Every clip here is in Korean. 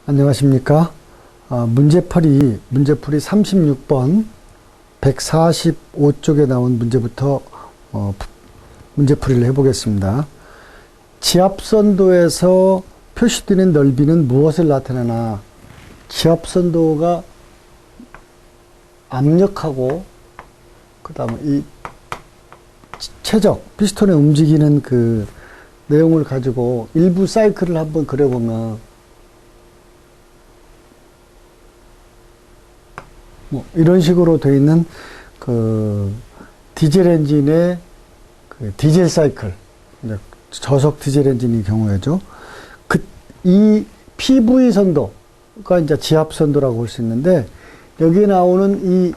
안녕하십니까. 문제풀이 36번 145쪽에 나온 문제부터 문제풀이를 해보겠습니다. 지압선도에서 표시되는 넓이는 무엇을 나타내나? 지압선도가 압력하고 그 다음에 이 최적, 피스톤의 움직이는 그 내용을 가지고 일부 사이클을 한번 그려보면 이런 식으로 되어 있는 그 디젤 엔진의 그 디젤 사이클, 저속 디젤 엔진의 경우에죠. 이 PV 선도가 이제 지압 선도라고 볼 수 있는데, 여기에 나오는 이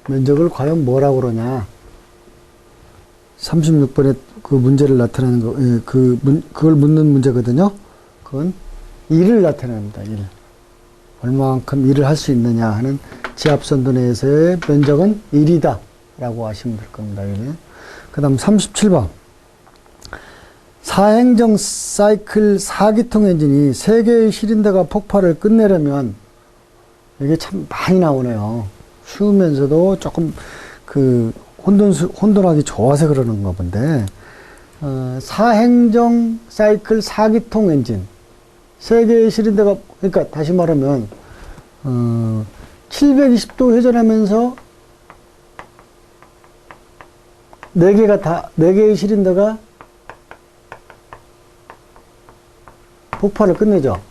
면적을 과연 뭐라고 그러냐. 36번에 그 문제를 나타내는 거, 그걸 묻는 문제거든요. 그건 일을 나타냅니다. 일. 얼마만큼 일을 할 수 있느냐 하는 지압선도 내에서의 면적은 1이다 라고 하시면 될 겁니다. 그 다음 37번. 사행정 사이클 4기통 엔진이 3개의 시린더가 폭발을 끝내려면, 이게 참 많이 나오네요. 쉬우면서도 조금 혼돈하기 좋아서 그러는 거 본데, 사행정 사이클 4기통 엔진 3개의 시린더가, 그러니까 다시 말하면 720도 회전하면서 4개의 시린더가 폭발을 끝내죠.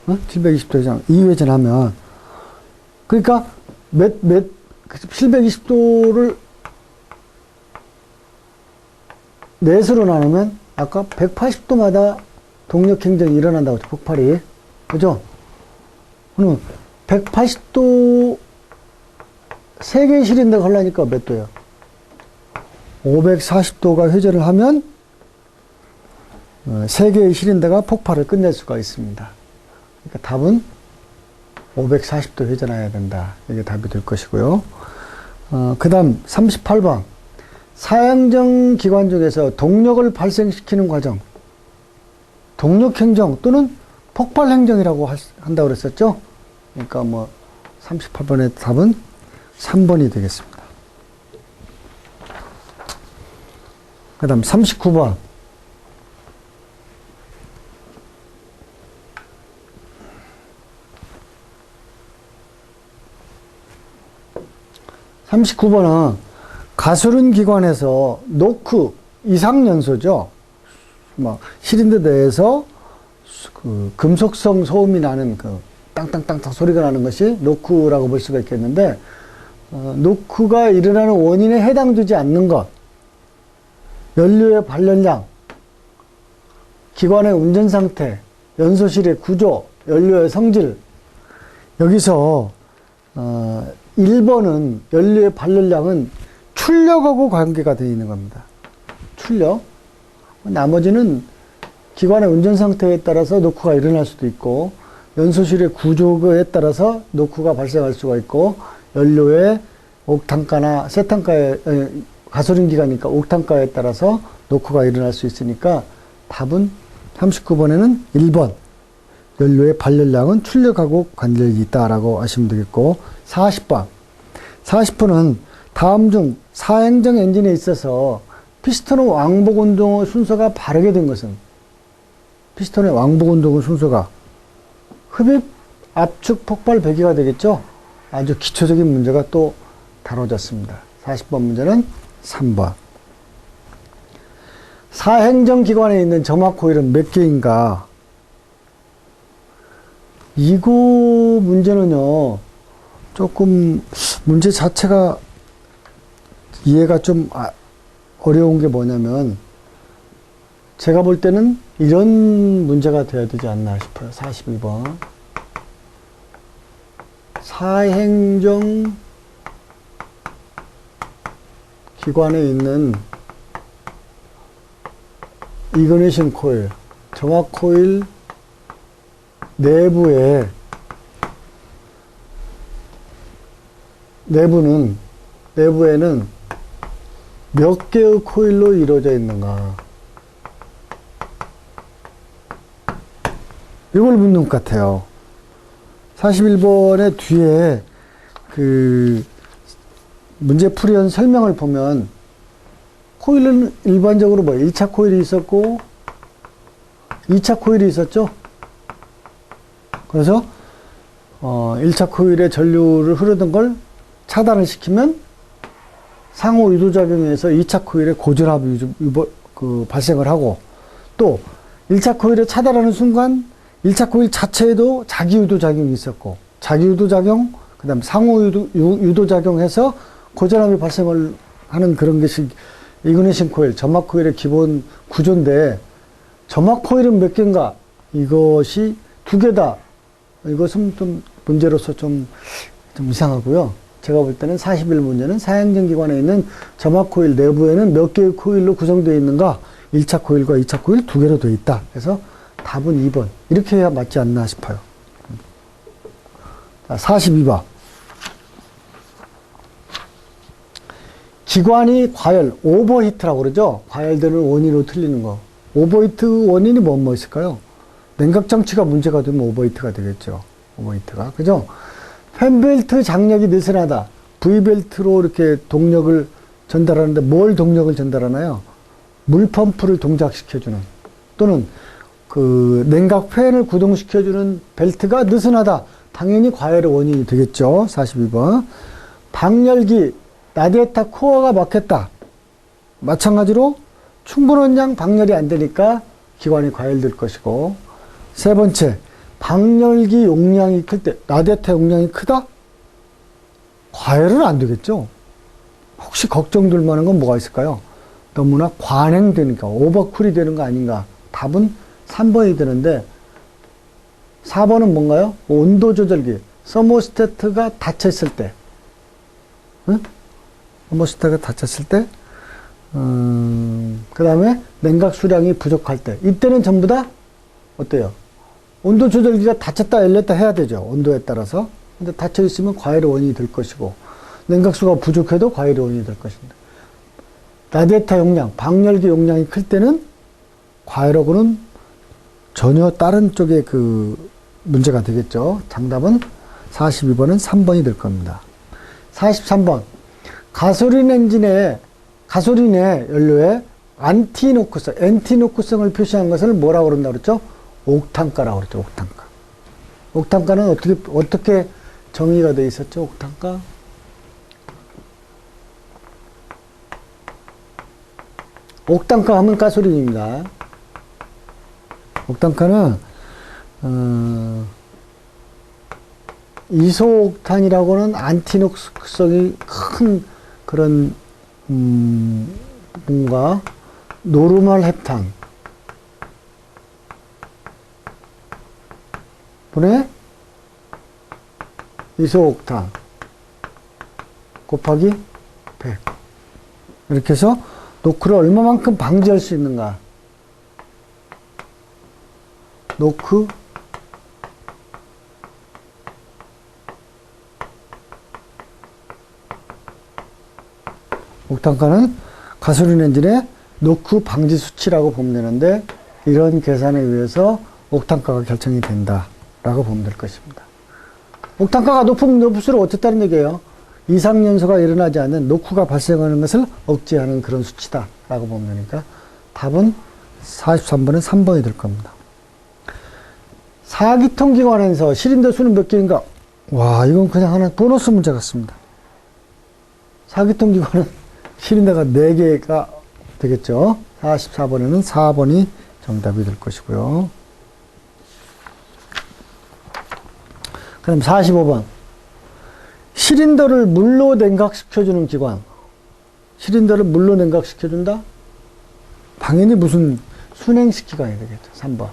720도 회전, 2회전하면. 그러니까 720도를 넷으로 나누면 아까 180도마다 동력 행정이 일어난다고 했죠, 폭발이. 그죠? 그러면 180도 3개의 시린더가 하려니까 몇 도예요? 540도가 회전을 하면 3개의 시린더가 폭발을 끝낼 수가 있습니다. 그러니까 답은 540도 회전해야 된다. 이게 답이 될 것이고요. 그 다음 38번. 사행정 기관 중에서 동력을 발생시키는 과정, 동력 행정 또는 폭발 행정이라고 한다고 그랬었죠? 그러니까 38번의 답은 3번이 되겠습니다. 그 다음 39번. 가솔린 기관에서 노크 이상연소죠. 시린더 내에서 그 금속성 소음이 나는 그 땅땅땅땅 소리가 나는 것이 노크라고 볼 수가 있겠는데, 노크가 일어나는 원인에 해당되지 않는 것, 연료의 발열량, 기관의 운전 상태, 연소실의 구조, 연료의 성질. 여기서 1번은 연료의 발열량은 출력하고 관계가 되어 있는 겁니다. 출력. 나머지는 기관의 운전 상태에 따라서 노크가 일어날 수도 있고, 연소실의 구조에 따라서 노크가 발생할 수가 있고, 연료의 옥탄가나 가솔린 기관이니까 옥탄가에 따라서 노크가 일어날 수 있으니까 답은 39번에는 1번. 연료의 발열량은 출력하고 관련이 있다라고 하시면 되겠고, 40번은 다음 중 사행정 엔진에 있어서 피스톤의 왕복 운동의 순서가 바르게 된 것은? 피스톤의 왕복 운동의 순서가 흡입, 압축, 폭발, 배기가 되겠죠? 아주 기초적인 문제가 또 다뤄졌습니다. 40번 문제는 3번. 사행정 기관에 있는 점화 코일은 몇 개인가? 이거 문제는요, 조금 문제 자체가 이해가 좀 어려운 게 뭐냐면, 제가 볼 때는 이런 문제가 돼야 되지 않나 싶어요. 42번. 사행정 기관에 있는 이그니션 코일, 점화 코일 내부에는 몇 개의 코일로 이루어져 있는가? 이걸 묻는 것 같아요. 41번의 뒤에 그 문제풀이한 설명을 보면 코일은 일반적으로 뭐 1차 코일이 있었고 2차 코일이 있었죠. 그래서 1차 코일에 전류를 흐르던 걸 차단을 시키면 상호 유도작용에 의해서 2차 코일에 고전압이 발생을 하고, 또 1차 코일을 차단하는 순간 1차 코일 자체에도 자기 유도작용이 있었고, 자기 유도작용, 그 다음 상호 유도작용해서 고전압이 발생을 하는 그런 것이 이그니션 코일, 점막 코일의 기본 구조인데, 점막 코일은 몇 개인가? 이것이 2개다. 이것은 좀 문제로서 좀 이상하고요. 제가 볼 때는 41문제는 사행정기관에 있는 점막 코일 내부에는 몇 개의 코일로 구성되어 있는가? 1차 코일과 2차 코일 2개로 되어 있다. 그래서 답은 2번. 이렇게 해야 맞지 않나 싶어요. 42번. 기관이 과열, 오버히트라고 그러죠? 과열되는 원인으로 틀리는 거. 오버히트 원인이 뭐 있을까요? 냉각장치가 문제가 되면 오버히트가 되겠죠. 오버히트가. 그죠? 팬벨트 장력이 느슨하다. V벨트로 이렇게 동력을 전달하는데 뭘 동력을 전달하나요? 물펌프를 동작시켜주는, 또는 그 냉각 팬을 구동시켜주는 벨트가 느슨하다. 당연히 과열의 원인이 되겠죠. 42번. 방열기, 라디에이터 코어가 막혔다. 마찬가지로 충분한 양 방열이 안 되니까 기관이 과열될 것이고, 세 번째, 방열기 용량이 클 때, 라디에이터 용량이 크다? 과열은 안 되겠죠? 혹시 걱정될 만한 건 뭐가 있을까요? 너무나 관행되니까, 오버쿨이 되는 거 아닌가? 답은 3번이 되는데, 4번은 뭔가요? 온도 조절기, 서모스태트가 닫혔을 때, 응? 서모스태트가 닫혔을 때, 그 다음에 냉각 수량이 부족할 때, 이때는 전부 다 어때요? 온도 조절기가 닫혔다 열렸다 해야 되죠. 온도에 따라서. 근데 닫혀 있으면 과열의 원인이 될 것이고, 냉각수가 부족해도 과열의 원인이 될 것입니다. 라디에이터 용량, 방열기 용량이 클 때는 과열하고는 전혀 다른 쪽의 그 문제가 되겠죠. 정답은 42번은 3번이 될 겁니다. 43번. 가솔린의 연료에 엔티노크성을 표시한 것을 뭐라고 그런다 그랬죠? 옥탄가라고 그랬죠. 옥탄가. 옥탄가는 어떻게 정의가 되어 있었죠? 옥탄가. 옥탄가 하면 가솔린입니다. 옥탄가는 이소옥탄이라고는 안티녹성이 큰 그런 뭔가 노르말 헵탄 분의 이소옥탄 곱하기 100 이렇게 해서 노크를 얼마만큼 방지할 수 있는가. 노크 옥탄가는 가솔린 엔진의 노크 방지 수치라고 보면 되는데, 이런 계산에 의해서 옥탄가가 결정이 된다라고 보면 될 것입니다. 옥탄가가 높으면 높을수록 어쨌다는 얘기예요. 이상연소가 일어나지 않는 노크가 발생하는 것을 억제하는 그런 수치다라고 보면 되니까 답은 43번은 3번이 될 겁니다. 4기통 기관에서 실린더 수는 몇 개인가? 와, 이건 그냥 하나 보너스 문제 같습니다. 4기통 기관은 실린더가 4개가 되겠죠. 44번에는 4번이 정답이 될 것이고요. 그럼 45번. 실린더를 물로 냉각시켜주는 기관. 실린더를 물로 냉각시켜준다? 당연히 무슨 순행식 기관이 되겠죠. 3번.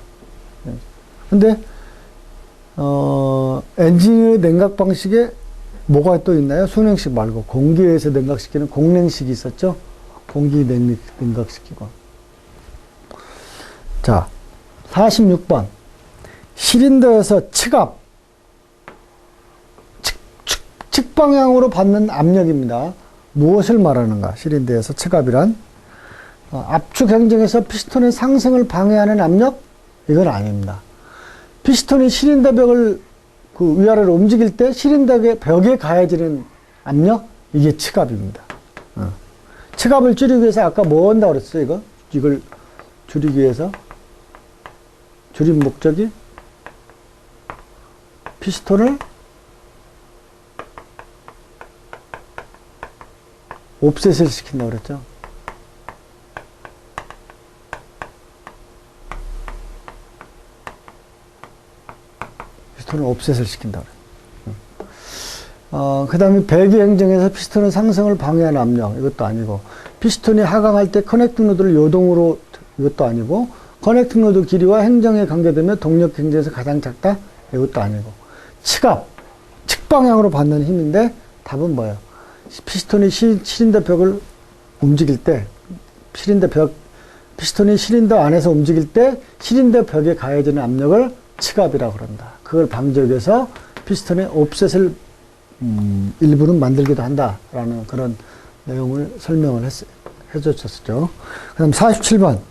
근데, 엔진의 냉각 방식에 뭐가 또 있나요? 순행식 말고 공기에서 냉각시키는 공냉식이 있었죠? 공기 냉각식 기관. 자, 46번. 실린더에서 측압. 측방향으로 받는 압력입니다. 무엇을 말하는가? 실린더에서 측압이란 압축 행정에서 피스톤의 상승을 방해하는 압력? 이건 아닙니다. 피스톤이 실린더 벽을 그 위아래로 움직일 때 실린더 벽에 가해지는 압력, 이게 치갑입니다. 치갑을 줄이기 위해서 아까 뭐 한다고 그랬어요, 이걸 줄이기 위해서? 줄인 목적이 피스톤을 옵셋을 시킨다고 그랬죠. 피스톤을 옵셋을 시킨다고 그래요. 그 다음에 배기 행정에서 피스톤의 상승을 방해하는 압력, 이것도 아니고, 피스톤이 하강할 때 커넥팅 로드를 요동으로, 이것도 아니고, 커넥팅 로드 길이와 행정에 관계되며 동력 경제에서 가장 작다, 이것도 아니고, 치갑, 측방향으로 받는 힘인데, 답은 뭐예요? 피스톤이 실린더 벽을 움직일 때, 피스톤이 실린더 안에서 움직일 때, 실린더 벽에 가해지는 압력을 치갑이라고 그런다. 그걸 방지하기 위해서 피스톤의 옵셋을 일부는 만들기도 한다라는 그런 내용을 설명을 해줬었죠. 그 다음 47번.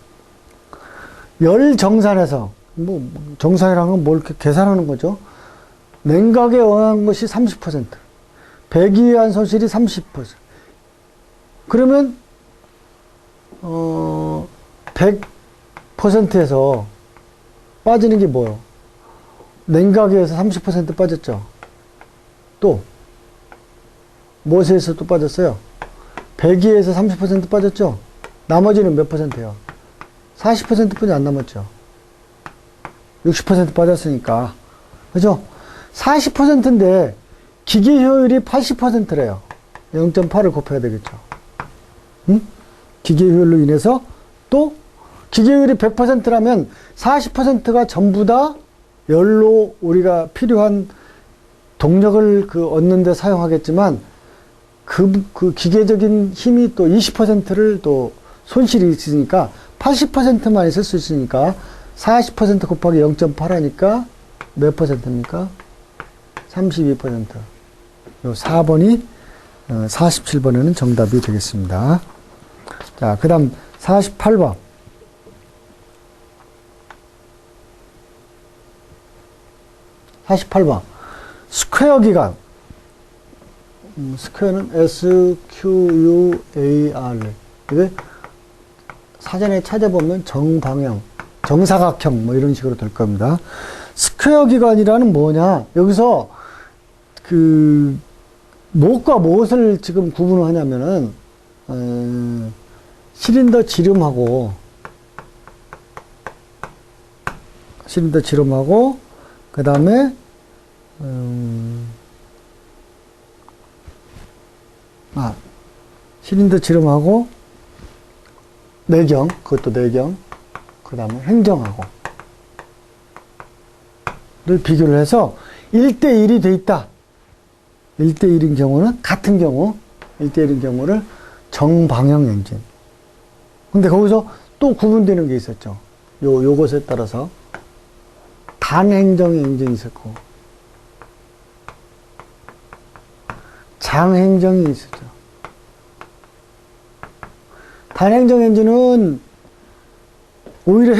열 정산에서, 정산이라는 건 뭘 이렇게 계산하는 거죠. 냉각에 의한 것이 30%, 배기에 의한 손실이 30%. 그러면, 100%에서 빠지는 게 뭐예요? 냉각에 의해서 30% 빠졌죠. 또, 무엇에 의해서 또 빠졌어요? 배기에 의해서 30% 빠졌죠. 나머지는 몇 %예요? 40%뿐이 안 남았죠. 60% 빠졌으니까. 그죠? 40%인데, 기계 효율이 80%래요. 0.8을 곱해야 되겠죠. 응? 기계 효율로 인해서 또, 기계 효율이 100%라면 40%가 전부 다 열로 우리가 필요한 동력을 얻는 데 사용하겠지만, 그 기계적인 힘이 또 20%를 또 손실이 있으니까 80%만 있을 수 있으니까 40% 곱하기 0.8 하니까 몇 %입니까? 32%. 요 4번이 47번에는 정답이 되겠습니다. 자, 그 다음 48번. 스퀘어 기관. 스퀘어는 SQUAR. 이게 사전에 찾아보면 정방형, 정사각형 뭐 이런 식으로 될 겁니다. 스퀘어 기관이라는 뭐냐? 여기서 무엇과 무엇을 지금 구분을 하냐면은 실린더 지름하고 그 다음에 실린더 지름하고 내경, 그것도 내경, 그 다음에 행정하고 를 비교를 해서 1대1이 돼 있다. 1대1인 경우는, 같은 경우 1대1인 경우를 정방형 엔진. 근데 거기서 또 구분되는 게 있었죠. 요것에 따라서 단행정 엔진이 있었고 장행정이 있었죠. 단행정 엔진은 오히려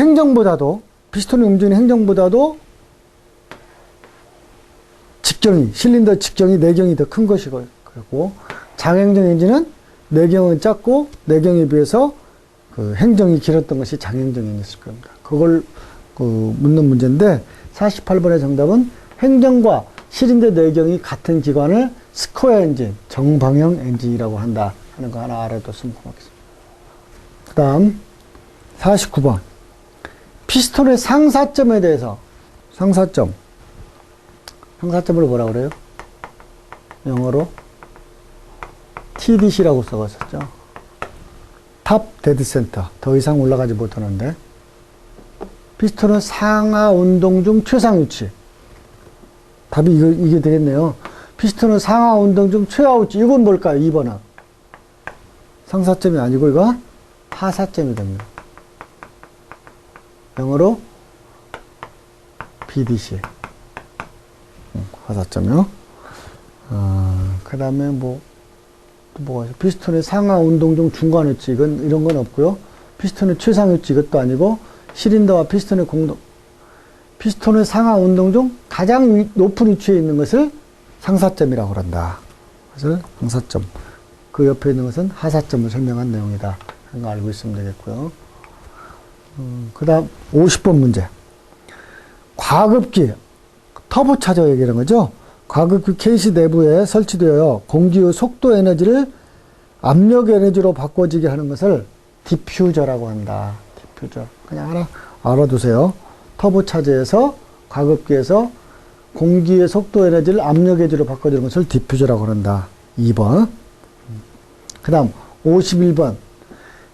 피스톤이 움직이는 행정보다도 실린더 직경이 내경이 더 큰 것이고, 장행정 엔진은 내경은 작고, 내경에 비해서 행정이 길었던 것이 장행정 엔진이었을 겁니다. 그걸 묻는 문제인데, 48번의 정답은 행정과 실린더 내경이 같은 기관을 스퀘어 엔진, 정방형 엔진이라고 한다 하는 거 하나 알아뒀으면 고맙겠습니다. 그 다음 49번. 피스톤의 상사점에 대해서, 상사점을 뭐라 그래요? 영어로 TDC라고 써갔었죠. 탑 데드 센터. 더 이상 올라가지 못하는데, 피스톤은 상하 운동 중 최상 위치. 답이 이게 되겠네요. 피스톤은 상하 운동 중 최하 위치. 이건 뭘까요? 2번은 상사점이 아니고 이건 하사점이 됩니다. 영어로 BDC. 하사점이요. 그 다음에 뭐가 있어요? 피스톤의 상하 운동 중 중간 위치. 이런 건 없고요. 피스톤의 최상 위치. 이것도 아니고, 실린더와 피스톤의 피스톤의 상하 운동 중 가장 높은 위치에 있는 것을 상사점이라고 한다. 그래서 상사점. 그 옆에 있는 것은 하사점을 설명한 내용이다. 이거 알고 있으면 되겠고요. 그 다음 50번 문제. 과급기, 터보차저 얘기하는 거죠. 과급기 케이스 내부에 설치되어 공기의 속도 에너지를 압력 에너지로 바꿔지게 하는 것을 디퓨저라고 한다. 디퓨저. 그냥 하나 알아두세요. 터보차저에서 과급기에서 공기의 속도 에너지를 압력 에너지로 바꿔주는 것을 디퓨저라고 한다. 2번. 그 다음 51번.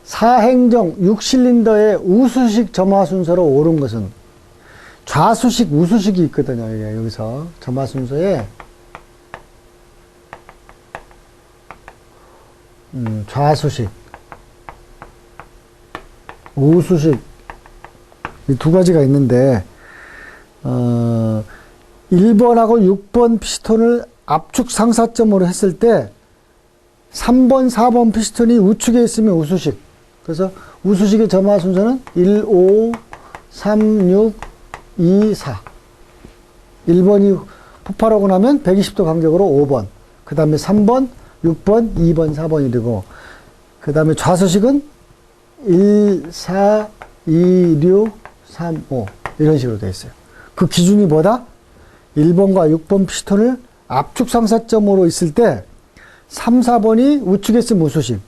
사행정 6실린더의 우수식 점화 순서로 옳은 것은 좌수식, 우수식이 있거든요. 여기서 점화 순서에 좌수식, 우수식 이 두 가지가 있는데 1번하고 6번 피스톤을 압축 상사점으로 했을 때 3번, 4번 피스톤이 우측에 있으면 우수식. 그래서 우수식의 점화 순서는 1, 5, 3, 6, 2, 4. 1번이 폭발하고 나면 120도 간격으로 5번. 그 다음에 3번, 6번, 2번, 4번이 되고, 그 다음에 좌수식은 1, 4, 2, 6, 3, 5. 이런 식으로 되어 있어요. 그 기준이 뭐다? 1번과 6번 피스톤을 압축 상사점으로 있을 때 3, 4번이 우측에 있으면 우수식,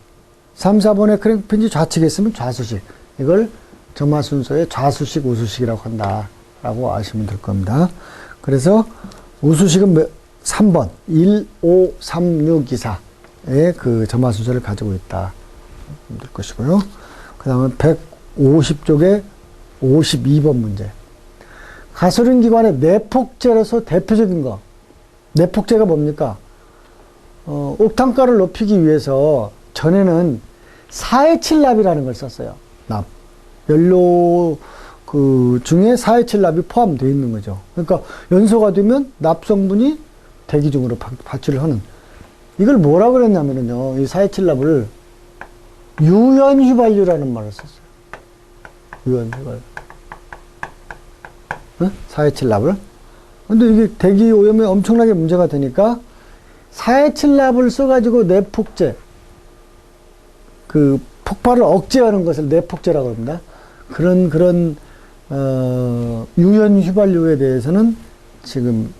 3, 4번의 크랭크핀이 좌측에 있으면 좌수식. 이걸 점화 순서의 좌수식, 우수식이라고 한다. 라고 아시면 될 겁니다. 그래서 우수식은 3번, 1, 5, 3, 6, 2, 4의 그 점화 순서를 가지고 있다. 될 것이고요. 그 다음에 150쪽에 52번 문제. 가솔린 기관의 내폭제로서 대표적인 거. 내폭제가 뭡니까? 옥탄가를 높이기 위해서 전에는 427납이라는 걸 썼어요. 납. 연료 중에 427납이 포함되어 있는 거죠. 그러니까 연소가 되면 납 성분이 대기 중으로 발출을 하는. 이걸 뭐라 그랬냐면요. 이 427납을 유연 휘발유라는 말을 썼어요. 유연 휘발유. 427납을. 근데 이게 대기 오염에 엄청나게 문제가 되니까 427납을 써가지고 내폭제, 그 폭발을 억제하는 것을 내폭제라고 합니다. 그런 유연 휘발유에 대해서는 지금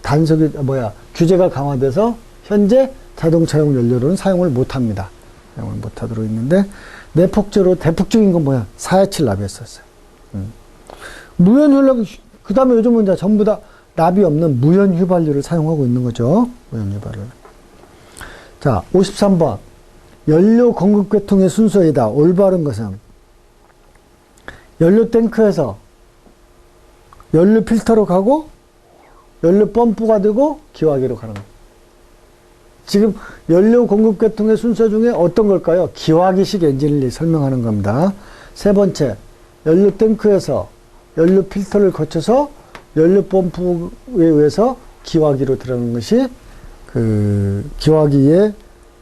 규제가 강화돼서 현재 자동차용 연료로는 사용을 못 합니다. 사용을 못 하도록 있는데, 내폭제로 대폭적인 건 뭐야? 427납이었었어요. 무연 휘발유, 그 다음에 요즘은 이제 전부 다 납이 없는 무연 휘발유를 사용하고 있는 거죠. 무연 휘발유. 자, 53번. 연료 공급 계통의 순서이다. 올바른 것은 연료 탱크에서 연료 필터로 가고 연료 펌프가 되고 기화기로 가는 것. 지금 연료 공급 계통의 순서 중에 어떤 걸까요? 기화기식 엔진을 설명하는 겁니다. 세 번째, 연료 탱크에서 연료 필터를 거쳐서 연료 펌프에 의해서 기화기로 들어가는 것이 그 기화기의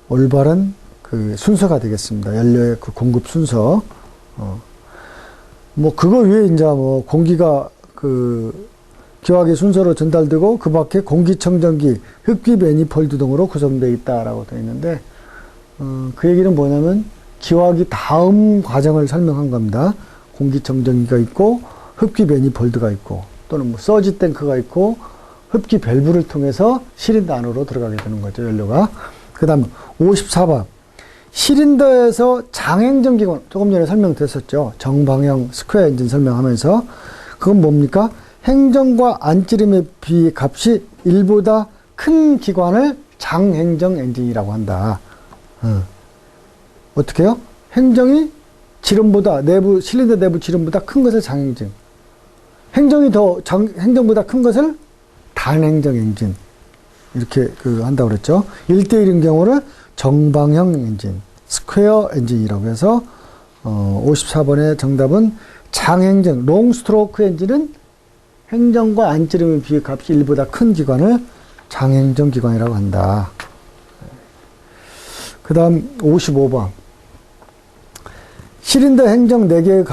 올바른 그 순서가 되겠습니다. 연료의 그 공급 순서. 그거 위에 이제 공기가 그 기화기 순서로 전달되고 그 밖에 공기청정기, 흡기 매니폴드 등으로 구성되어 있다라고 되어 있는데, 그 얘기는 뭐냐면 기화기 다음 과정을 설명한 겁니다. 공기청정기가 있고 흡기 매니폴드가 있고 또는 서지 탱크가 있고 흡기 밸브를 통해서 시린더 안으로 들어가게 되는 거죠, 연료가. 그 다음 54번. 시린더에서 장행정 기관, 조금 전에 설명드렸었죠. 정방향 스퀘어 엔진 설명하면서. 그건 뭡니까? 행정과 안찌름의 비 값이 1보다 큰 기관을 장행정 엔진이라고 한다. 어떻게 해요? 행정이 지름보다, 실린더 내부 지름보다 큰 것을 장행정. 행정보다 큰 것을 단행정 엔진. 이렇게 한다고 그랬죠. 1대1인 경우를 정방향 엔진, 스퀘어 엔진이라고 해서, 54번의 정답은 장행정, 롱 스트로크 엔진은 행정과 안찌름의 비값이 1보다 큰 기관을 장행정 기관이라고 한다. 그 다음 55번. 시린더 행정 4개의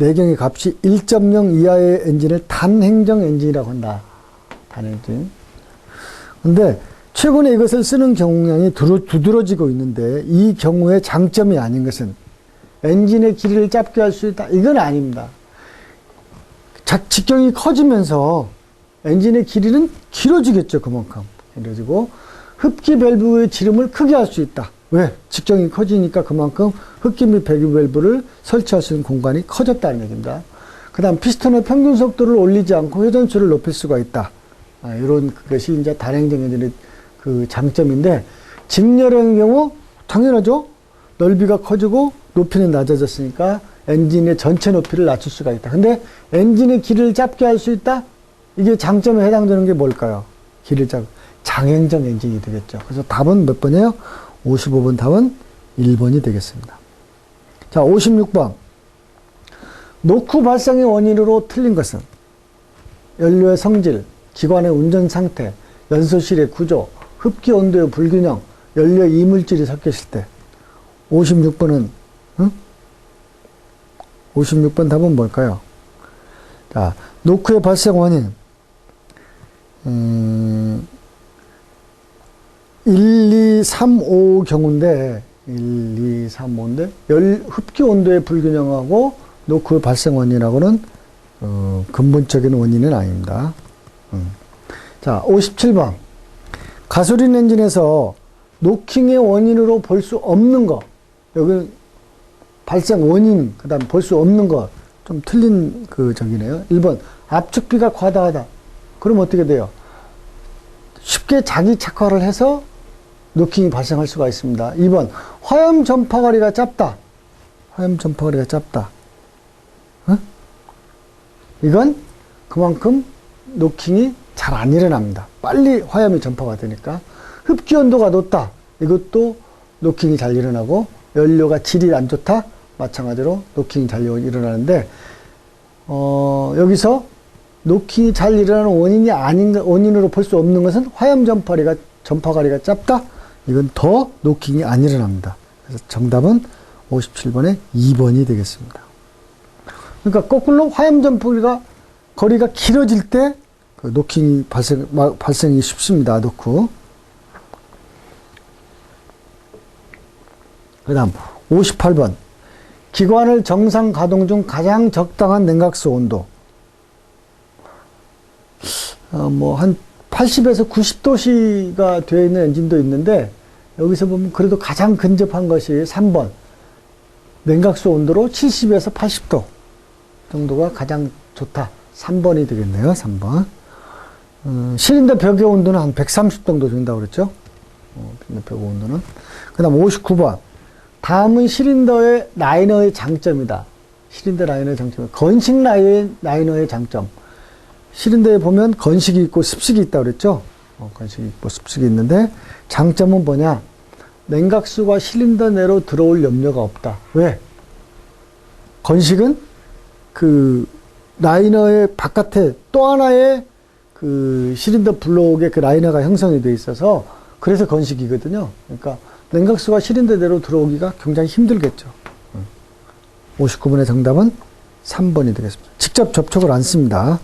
내경의 값이 1.0 이하의 엔진을 단행정 엔진이라고 한다. 단행진. 근데 최근에 이것을 쓰는 경향이 두드러지고 있는데 이 경우의 장점이 아닌 것은 엔진의 길이를 짧게 할 수 있다. 이건 아닙니다. 직경이 커지면서 엔진의 길이는 길어지겠죠. 그만큼 길어지고 흡기 밸브의 지름을 크게 할 수 있다. 왜? 직경이 커지니까 그만큼 흡기 및 배기 밸브를 설치할 수 있는 공간이 커졌다는 얘기입니다. 그 다음 피스톤의 평균 속도를 올리지 않고 회전수를 높일 수가 있다. 이런 것이 이제 단행정 엔진의 그 장점인데, 직렬형의 경우 당연하죠. 넓이가 커지고 높이는 낮아졌으니까 엔진의 전체 높이를 낮출 수가 있다. 근데 엔진의 길이를 짧게 할 수 있다? 이게 장점에 해당되는 게 뭘까요? 길이를 장행정 엔진이 되겠죠. 그래서 답은 몇 번이에요? 55번 답은 1번이 되겠습니다. 자, 56번. 노크 발생의 원인으로 틀린 것은 연료의 성질, 기관의 운전 상태, 연소실의 구조, 흡기 온도의 불균형, 연료 이물질이 섞여 있을 때. 56번은, 56번 답은 뭘까요? 자, 노크의 발생 원인. 1, 2, 3, 5 경우인데, 1, 2, 3, 5인데, 흡기 온도의 불균형하고 노크 발생 원인하고는, 근본적인 원인은 아닙니다. 자, 57번. 가솔린 엔진에서 노킹의 원인으로 볼 수 없는 거. 여기 발생 원인, 그 다음 볼 수 없는 거. 좀 틀린 저기네요. 1번. 압축비가 과다하다. 그럼 어떻게 돼요? 쉽게 자기 착화를 해서 노킹이 발생할 수가 있습니다. 2번. 화염 전파거리가 짧다. 화염 전파거리가 짧다. 이건 그만큼 노킹이 잘 안 일어납니다. 빨리 화염이 전파가 되니까. 흡기 온도가 높다. 이것도 노킹이 잘 일어나고, 연료가 질이 안 좋다. 마찬가지로 노킹이 잘 일어나는데, 여기서 노킹이 잘 일어나는 원인이 원인으로 볼 수 없는 것은 화염 전파거리가 짧다. 이건 더 노킹이 안 일어납니다. 그래서 정답은 57번의 2번이 되겠습니다. 그러니까 거꾸로 화염 전파거리가 길어질 때 노킹이 발생이 쉽습니다. 노크. 그 다음 58번. 기관을 정상 가동 중 가장 적당한 냉각수 온도. 한 80에서 90도씨가 되어 있는 엔진도 있는데, 여기서 보면 그래도 가장 근접한 것이 3번. 냉각수 온도로 70에서 80도 정도가 가장 좋다. 3번이 되겠네요. 3번. 실린더 벽의 온도는 한 130 정도 된다고 그랬죠? 실린더 벽의 온도는. 그 다음 59번. 다음은 실린더의 라이너의 장점이다. 실린더 라이너의 장점. 건식 라이너의 장점. 실린더에 보면 건식이 있고 습식이 있다고 그랬죠? 건식이 있고 습식이 있는데, 장점은 뭐냐? 냉각수가 실린더 내로 들어올 염려가 없다. 왜? 건식은 라이너의 바깥에 또 하나의 실린더 블록의 라이너가 형성이 되어 있어서, 그래서 건식이거든요. 그러니까 냉각수가 실린더 내로 들어오기가 굉장히 힘들겠죠. 59번의 정답은 3번이 되겠습니다. 직접 접촉을 안 씁니다.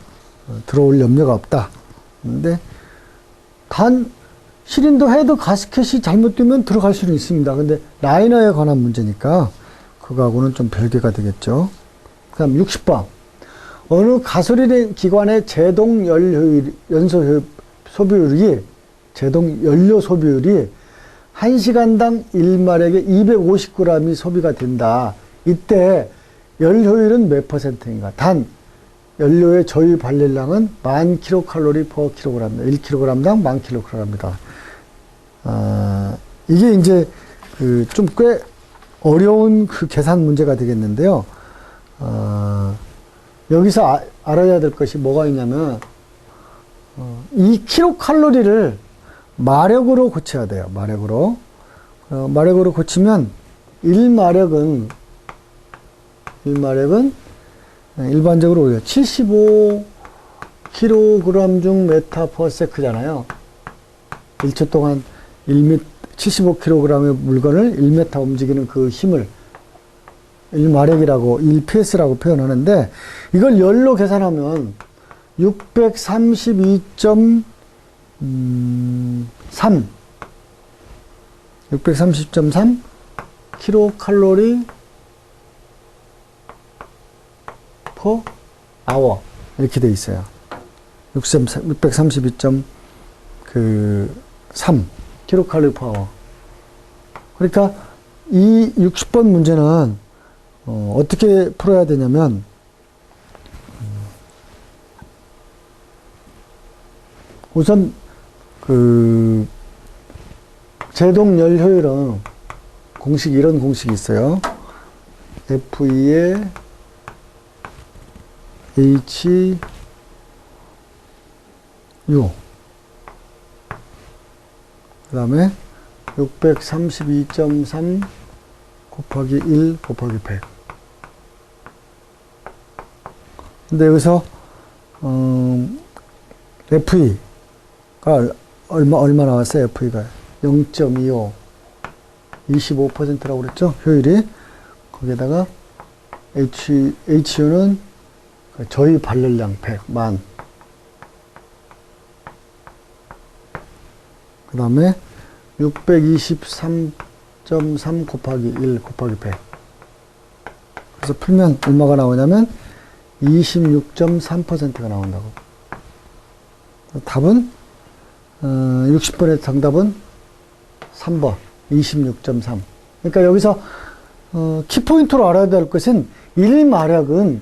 들어올 염려가 없다. 근데 단 실린더 헤드 가스켓이 잘못되면 들어갈 수는 있습니다. 근데 라이너에 관한 문제니까 그거하고는 좀 별개가 되겠죠. 그 다음 60번. 어느 가솔린 기관의 제동 연소 소비율이 1시간당 1마력에 250g이 소비가 된다. 이때 열효율은 몇 %인가? 단 연료의 저유 발열량은 1000kcal per kg입니다. 1kg당 1000kcal입니다. 이게 이제 좀 꽤 어려운 계산 문제가 되겠는데요. 여기서 알아야 될 것이 뭐가 있냐면, 이 kcal를 마력으로 고쳐야 돼요. 마력으로. 마력으로 고치면 1마력은 일반적으로 75kg 중 메타 퍼 세크잖아요. 1초 동안 75kg의 물건을 1m 움직이는 그 힘을 1마력이라고 1PS라고 표현하는데 이걸 열로 계산하면 630.3 킬로칼로리 per hour 이렇게 돼 있어요. 632.3 킬로칼로리 per hour. 그러니까 이 60번 문제는 어떻게 풀어야 되냐면 우선 제동열 효율은 이런 공식이 있어요. F의 HU 그 다음에 632.3 곱하기 1 곱하기 100. 근데 여기서 FE가 얼마 나왔어요? FE가 0.25 25%라고 그랬죠? 효율이. 거기에다가 HU는 저희 발열량 100만. 그 다음에 623.3 곱하기 1 곱하기 100. 그래서 풀면 얼마가 나오냐면 26.3%가 나온다고. 답은 60번의 정답은 3번 26.3. 그러니까 여기서 키포인트로 알아야 될 것은 1마력은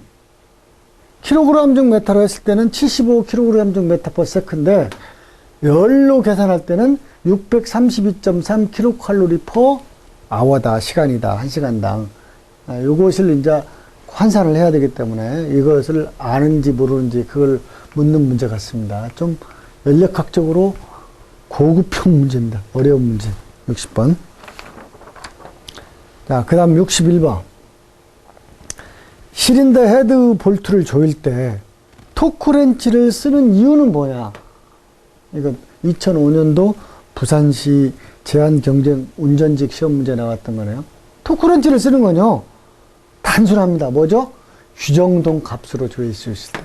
킬로그램 중 메타로 했을 때는 75kg 중 메타 퍼 세컨인데 열로 계산할 때는 632.3 킬로칼로리 퍼 아워다. 시간이다. 1시간당. 요것을 이제 환산을 해야 되기 때문에 이것을 아는지 모르는지 그걸 묻는 문제 같습니다. 좀 연력학적으로 고급형 문제입니다. 어려운 문제. 60번. 자, 그 다음 61번. 시린더 헤드 볼트를 조일 때 토크렌치를 쓰는 이유는 뭐냐? 이건 2005년도 부산시 제한경쟁 운전직 시험 문제 나왔던 거네요. 토크렌치를 쓰는 건요, 단순합니다. 뭐죠? 규정동 값으로 조일 수 있을 때.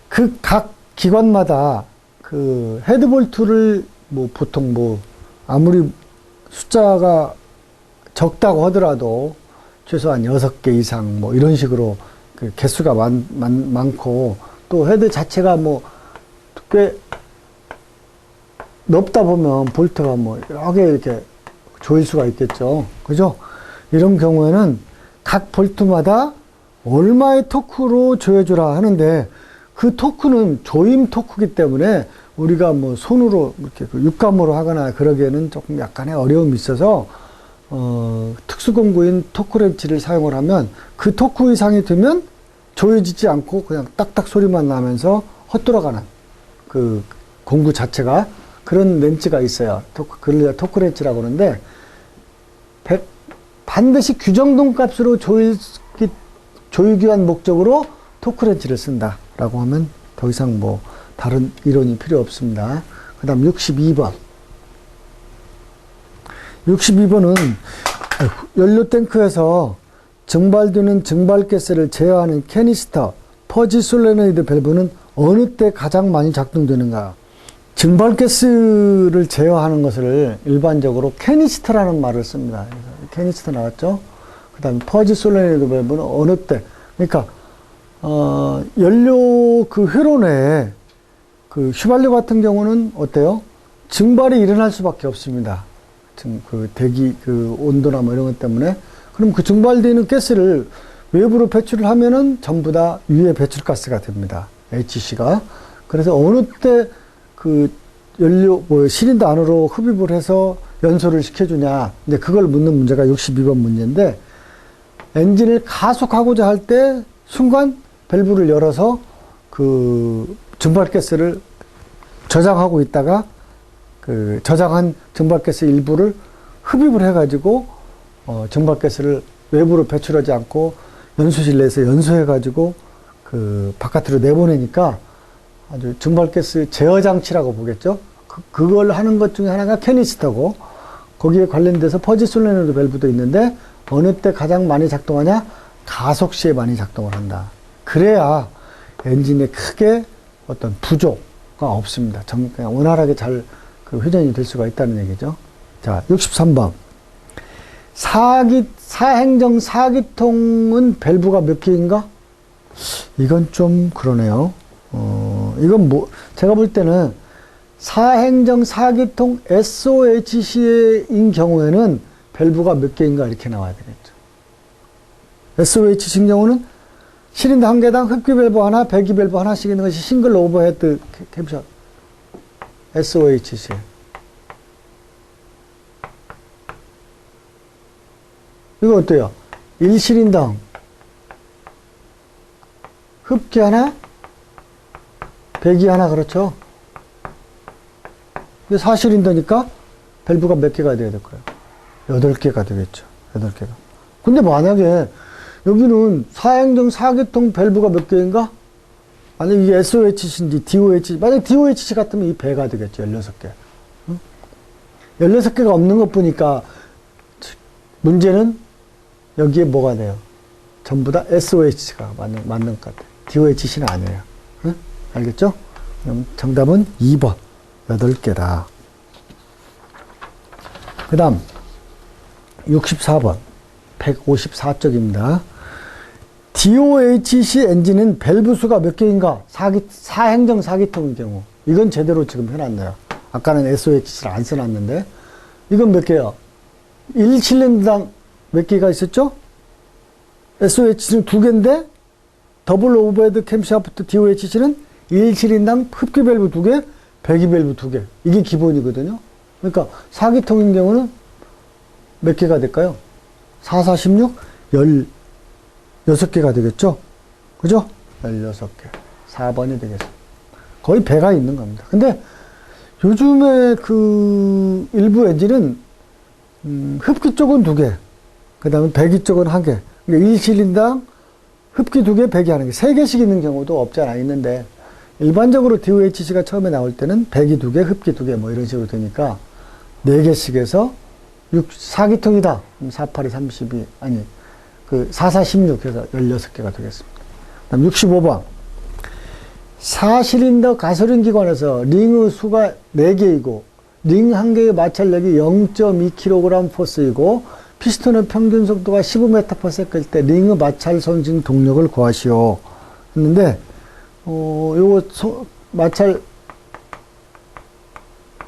그 각 기관마다 그 헤드볼트를 보통 아무리 숫자가 적다고 하더라도 최소한 6개 이상 이런 식으로 그 개수가 많고 또 헤드 자체가 꽤 넓다 보면 볼트가 여러 개 이렇게 조일 수가 있겠죠. 그죠? 이런 경우에는 각 볼트마다 얼마의 토크로 조여주라 하는데 그 토크는 조임 토크이기 때문에 우리가 손으로 이렇게 육감으로 하거나 그러기에는 조금 약간의 어려움이 있어서 특수공구인 토크렌치를 사용을 하면 그 토크 이상이 되면 조여지지 않고 그냥 딱딱 소리만 나면서 헛돌아가는 그 공구 자체가 그런 렌치가 있어요. 그걸 토크렌치라고 하는데 반드시 규정동 값으로 조이기 위한 목적으로 토크렌치를 쓴다라고 하면 더 이상 다른 이론이 필요 없습니다. 그 다음 62번. 62번은 연료탱크에서 증발되는 증발가스를 제어하는 캐니스터, 퍼지 솔레노이드 밸브는 어느 때 가장 많이 작동되는가? 증발가스를 제어하는 것을 일반적으로 캐니스터라는 말을 씁니다. 캐니스터 나왔죠? 그 다음에 퍼지 솔레노이드 밸브는 어느 때? 그러니까, 연료 그 회로 내에 그 휘발유 같은 경우는 어때요? 증발이 일어날 수밖에 없습니다. 그 대기, 그 온도나 이런 것 때문에. 그럼 그 증발되는 가스를 외부로 배출을 하면은 전부 다 유해 배출가스가 됩니다. HC가. 그래서 어느 때 그 연료, 시린더 안으로 흡입을 해서 연소를 시켜주냐. 이제 그걸 묻는 문제가 62번 문제인데, 엔진을 가속하고자 할 때 순간 밸브를 열어서 그 증발가스를 저장하고 있다가 그 저장한 증발가스 일부를 흡입을 해가지고 증발가스를 외부로 배출하지 않고 연소실 내에서 연소해가지고 그 바깥으로 내보내니까 아주 증발가스 제어 장치라고 보겠죠. 그걸 하는 것 중에 하나가 캐니스터고 거기에 관련돼서 퍼지 솔레노이드 밸브도 있는데 어느 때 가장 많이 작동하냐? 가속 시에 많이 작동을 한다. 그래야 엔진에 크게 어떤 부조가 없습니다. 그냥 원활하게 잘 회전이 될 수가 있다는 얘기죠. 자, 63번. 사행정 4기통은 밸브가 몇 개인가? 이건 좀 그러네요. 이건 제가 볼 때는 사행정 4기통 SOHC인 경우에는 밸브가 몇 개인가 이렇게 나와야 되겠죠. SOHC인 경우는 실린더 한 개당 흡기 밸브 하나, 배기 밸브 하나씩 있는 것이 싱글 오버헤드 캡션. SOHC. 이거 어때요? 1실린당 흡기 하나, 배기 하나, 그렇죠? 4실린더니까 밸브가 몇 개가 돼야 될까요? 8개가 되겠죠. 8개가. 근데 만약에 여기는 사행정 4기통 밸브가 몇 개인가? 아니, 이게 SOHC인지 DOHC. 만약 DOHC 같으면 이 배가 되겠죠. 16개. 응? 16개가 없는 것 보니까 문제는 여기에 뭐가 돼요? 전부 다 SOHC가 맞는 것 같아요. DOHC는 아니에요. 응? 알겠죠? 그럼 정답은 2번. 8개다. 그 다음, 64번. 154쪽입니다. DOHC 엔진은 밸브 수가 몇 개인가? 사행정 4기통의 경우. 이건 제대로 지금 해놨네요. 아까는 SOHC를 안 써놨는데. 이건 몇 개요? 1실린더당 몇 개가 있었죠? SOHC는 2개인데, 더블 오버헤드 캠샤프트 DOHC는 1실린당 흡기 밸브 2개, 배기 밸브 2개. 이게 기본이거든요. 그러니까 4기통인 경우는 몇 개가 될까요? 4, 4, 16, 16개가 되겠죠? 그죠? 16개. 4번이 되겠습니다. 거의 배가 있는 겁니다. 근데 요즘에 일부 엔진은 흡기 쪽은 2개, 그 다음에 배기 쪽은 1개. 그러니까 1실린당 흡기 2개, 배기 1개. 3개씩 있는 경우도 없지 않아 있는데, 일반적으로 DOHC가 처음에 나올 때는 배기 2개, 흡기 2개, 뭐 이런 식으로 되니까 4개씩 해서 4기통이다. 4, 8이 32, 4, 4, 16 해서 16개가 되겠습니다. 다음 65번. 4실린더 가솔린 기관에서 링의 수가 4개이고, 링 1개의 마찰력이 0.2kg 포스이고, 피스톤의 평균 속도가 15m/s일 때 링의 마찰 손실 동력을 구하시오. 했는데, 마찰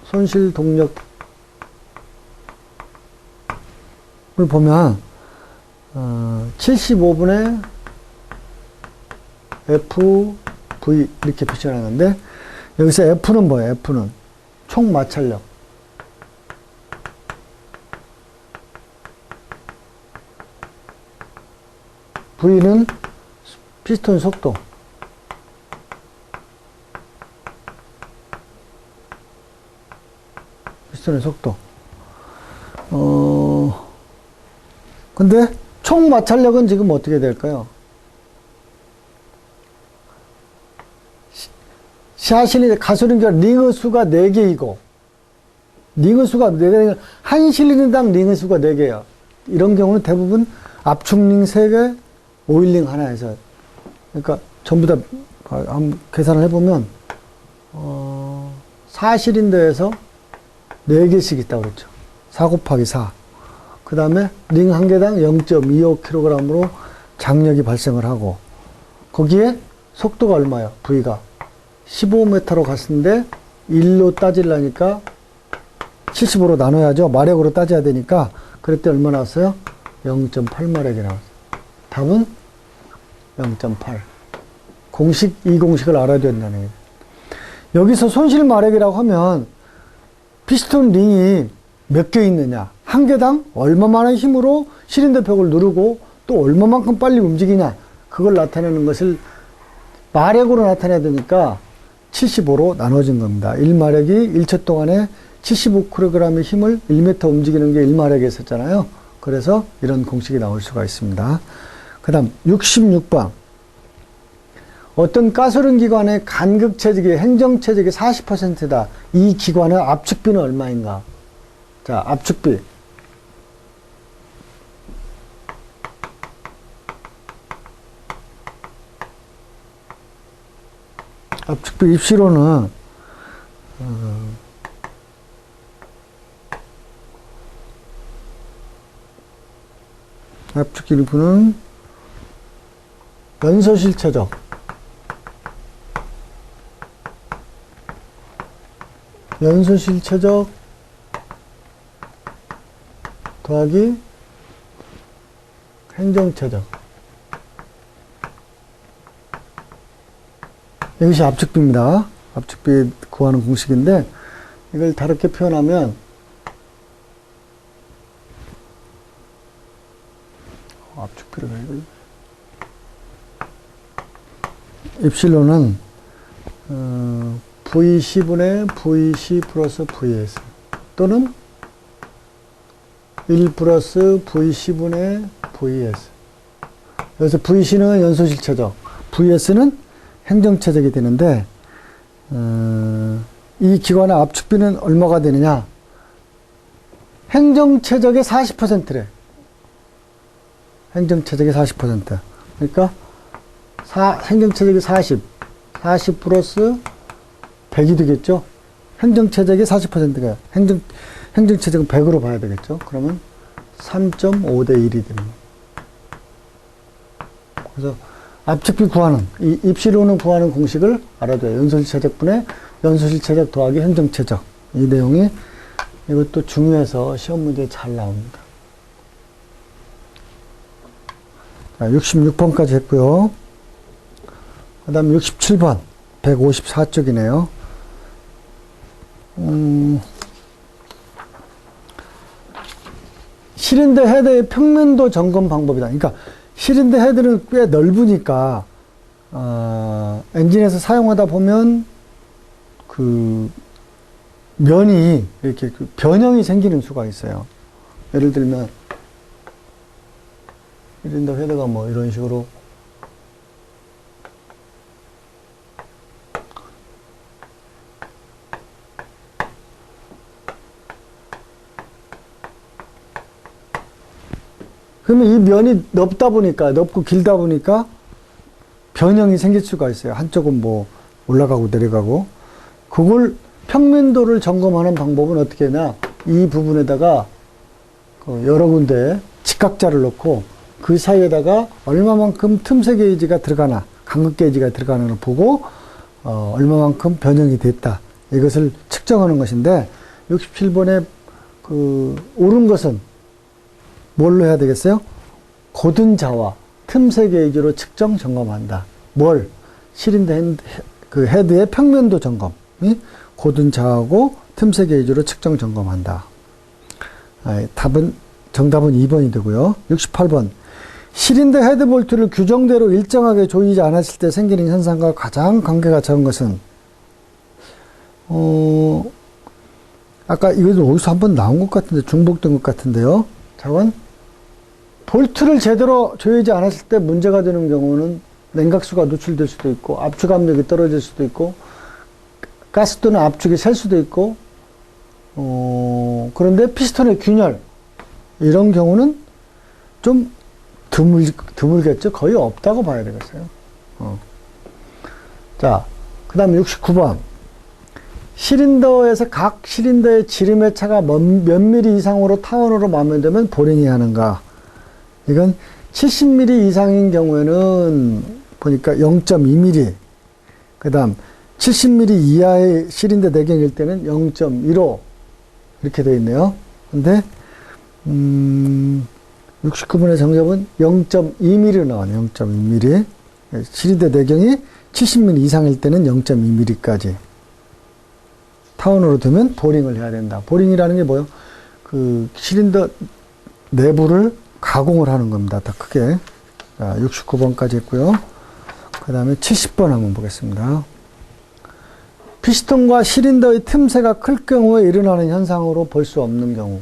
손실 동력을 보면, 75분의 FV 이렇게 표시를 하는데, 여기서 F는 뭐예요? F는 총 마찰력. V는 피스톤 속도. 피스톤의 속도. 근데 총 마찰력은 지금 어떻게 될까요? 가솔린기관 링의 수가 4개이고, 링의 수가 4개, 한 실린당 링의 수가 4개야. 이런 경우는 대부분 압축링 3개, 오일링 하나에서. 그러니까 전부 다 한번 계산을 해보면, 4실린더에서 4개씩 있다고 그랬죠. 4 곱하기 4. 그 다음에 링 1개당 0.25kg으로 장력이 발생을 하고, 거기에 속도가 얼마예요? V가 15m로 갔는데 1로 따지려니까 75로 나눠야죠. 마력으로 따져야 되니까. 그랬더니 얼마 나왔어요? 0.8마력이 나왔어요. 답은 0.8. 이 공식을 알아야 된다는 얘기예요. 여기서 손실 마력이라고 하면 피스톤 링이 몇 개 있느냐, 한 개당 얼마만한 힘으로 실린더 벽을 누르고 또 얼마만큼 빨리 움직이냐, 그걸 나타내는 것을 마력으로 나타내야 되니까 75로 나눠진 겁니다. 1마력이 1초 동안에 75kg의 힘을 1m 움직이는 게 1마력이 있었잖아요. 그래서 이런 공식이 나올 수가 있습니다. 그 다음 66번. 어떤 가솔린 기관의 간극 체직이 행정 체직의 40%다. 이 기관의 압축비는 얼마인가? 자, 압축비. 압축비 입시로는 압축비 일부는 연소실체적 더하기 행정체적. 이것이 압축비입니다. 압축비 구하는 공식인데 이걸 다르게 표현하면 압축비를 입실로는 VC분의 VC 플러스 VS 또는 1 플러스 VC분의 VS. 여기서 VC는 연소실체적, VS는 행정체적이 되는데 이 기관의 압축비는 얼마가 되느냐? 행정체적의 40%래. 행정체적의 40%. 그러니까 행정체적이 40 플러스 100이 되겠죠? 행정체적의 40%가 행정체적은 100으로 봐야 되겠죠? 그러면 3.5 대 1이 됩니다. 그래서 압축비 구하는, 이 입시로는 구하는 공식을 알아둬요. 연소실체적분의 연소실체적 더하기 행정체적. 이 내용이 이것도 중요해서 시험 문제에 잘 나옵니다. 자, 66번까지 했고요. 그 다음 67번, 154쪽이네요. 실인대 헤드의 평면도 점검 방법이다. 그러니까 실인대 헤드는 꽤 넓으니까 엔진에서 사용하다 보면 그 면이 이렇게 그 변형이 생기는 수가 있어요. 예를 들면 실인대 헤드가 뭐 이런 식으로 그러면 이 면이 넓고 길다 보니까 변형이 생길 수가 있어요. 한쪽은 뭐 올라가고 내려가고. 그걸 평면도를 점검하는 방법은 어떻게 하냐? 이 부분에다가 여러 군데 직각자를 놓고 그 사이에다가 얼마만큼 틈새 게이지가 들어가나, 간극 게이지가 들어가는 걸 보고 얼마만큼 변형이 됐다. 이것을 측정하는 것인데 67번에 그 옳은 것은 뭘로 해야 되겠어요? 고든 자와 틈새 게이지로 측정 점검한다. 뭘? 실인대 그 헤드의 평면도 점검이 고든 자하고 틈새 게이지로 측정 점검한다. 정답은 2번이 되고요. 68번. 실인대 헤드 볼트를 규정대로 일정하게 조이지 않았을 때 생기는 현상과 가장 관계가 적은 것은 아까 이것도 어디서 한번 나온 것 같은데 중복된 것 같은데요. 자원 볼트를 제대로 조이지 않았을 때 문제가 되는 경우는 냉각수가 노출될 수도 있고 압축 압력이 떨어질 수도 있고 가스 또는 압축이 셀 수도 있고 그런데 피스톤의 균열 이런 경우는 좀 드물겠죠. 거의 없다고 봐야 되겠어요. 자, 그 다음에 69번. 실린더에서 각 실린더의 지름의 차가 몇 미리 이상으로 타원으로 마면되면 보링해야 하는가? 이건 70mm 이상인 경우에는 보니까 0.2mm. 그 다음 70mm 이하의 실린더 내경일 때는 0.15 이렇게 되어 있네요. 근데 69번의 정답은 0.2mm로 나와요. 0.2mm. 실린더 내경이 70mm 이상일 때는 0.2mm까지. 타원으로 되면 보링을 해야 된다. 보링이라는 게 뭐예요? 그 실린더 내부를 가공을 하는 겁니다. 더 크게. 자, 69번까지 했고요. 그 다음에 70번 한번 보겠습니다. 피스톤과 실린더의 틈새가 클 경우에 일어나는 현상으로 볼 수 없는 경우.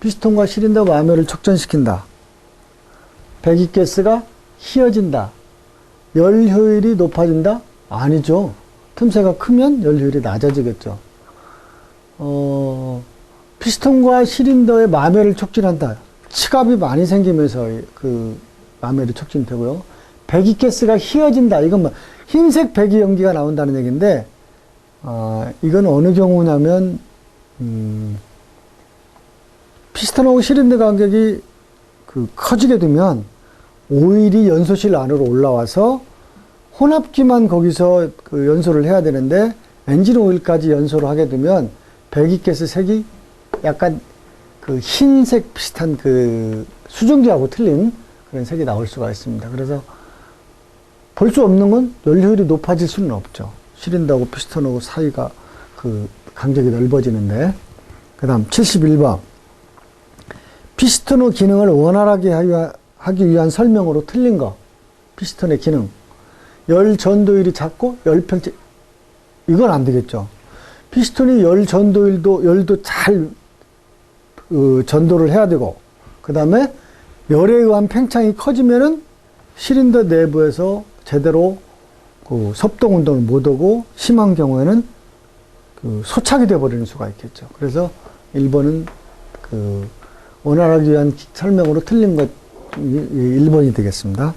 피스톤과 실린더 마모를 촉전시킨다. 배기가스가 휘어진다. 열 효율이 높아진다? 아니죠. 틈새가 크면 열 효율이 낮아지겠죠. 피스톤과 시린더의 마매를 촉진한다. 치갑이 많이 생기면서 그 마매를 촉진되고요. 배기가스가 휘어진다. 이건 뭐 흰색 배기 연기가 나온다는 얘기인데, 이건 어느 경우냐면, 피스톤하고 시린더 간격이 커지게 되면 오일이 연소실 안으로 올라와서 혼합기만 거기서 그 연소를 해야 되는데, 엔진 오일까지 연소를 하게 되면 배기가스 색이 약간 그 흰색 비슷한 그 수증기하고 틀린 그런 색이 나올 수가 있습니다. 그래서 볼 수 없는 건 연료율이 높아질 수는 없죠. 시린더하고 피스톤하고 사이가 그 간격이 넓어지는데. 그 다음 71번. 피스톤의 기능을 원활하게 하기 위한 설명으로 틀린 거. 피스톤의 기능. 열 전도율이 작고 열평체, 이건 안 되겠죠. 피스톤이 열도 잘 전도를 해야 되고, 그 다음에 열에 의한 팽창이 커지면은 시린더 내부에서 제대로 그 섭동 운동을 못 하고, 심한 경우에는 그 소착이 되어버리는 수가 있겠죠. 그래서 1번은 그 원활하기 위한 설명으로 틀린 것 1번이 되겠습니다.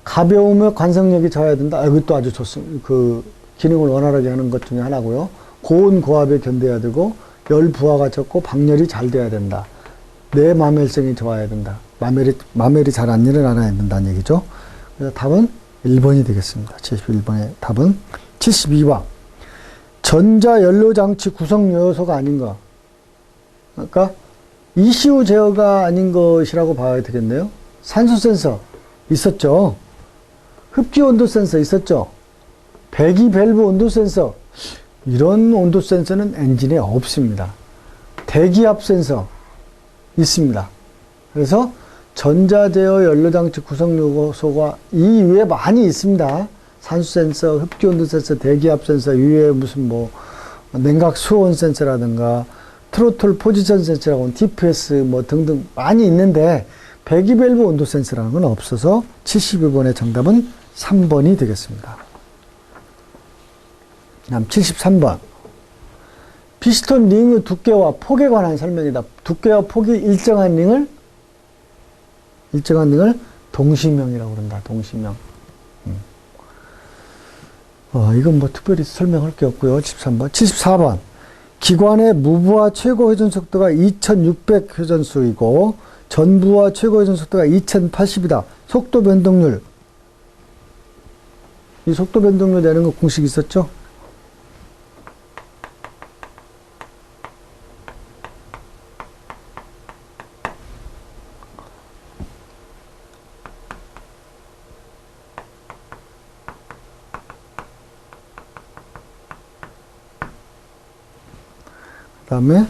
가벼우며 관성력이 저하야 된다. 이것도 아주 좋습니다. 그 기능을 원활하게 하는 것 중에 하나고요. 고온 고압에 견뎌야 되고, 열 부하가 적고 방열이 잘 돼야 된다. 내 마멜성이 좋아야 된다. 마멜이 잘 안 일어나야 된다는 얘기죠. 그래서 답은 1번이 되겠습니다. 71번의 답은 72번. 전자연료장치 구성 요소가 아닌 거. 그러니까 ECU 제어가 아닌 것이라고 봐야 되겠네요. 산소 센서 있었죠. 흡기 온도 센서 있었죠. 배기 밸브 온도 센서, 이런 온도 센서는 엔진에 없습니다. 대기압 센서 있습니다. 그래서 전자제어 연료장치 구성 요소가 이외에 많이 있습니다. 산소 센서, 흡기 온도 센서, 대기압 센서, 이외에 무슨 뭐 냉각 수온 센서라든가 트로틀 포지션 센서라고 TPS 뭐 등등 많이 있는데, 배기 밸브 온도 센서라는 건 없어서 72번의 정답은 3번이 되겠습니다. 다음 73번. 피스톤 링의 두께와 폭에 관한 설명이다. 두께와 폭이 일정한 링을 동시명이라고 그런다. 동시명. 이건 뭐 특별히 설명할 게 없고요. 73번. 74번. 기관의 무부하 최고 회전 속도가 2600 회전수이고 전부하 최고 회전 속도가 2080이다. 속도 변동률. 이 속도 변동률 내는 거 공식 있었죠? 그 다음에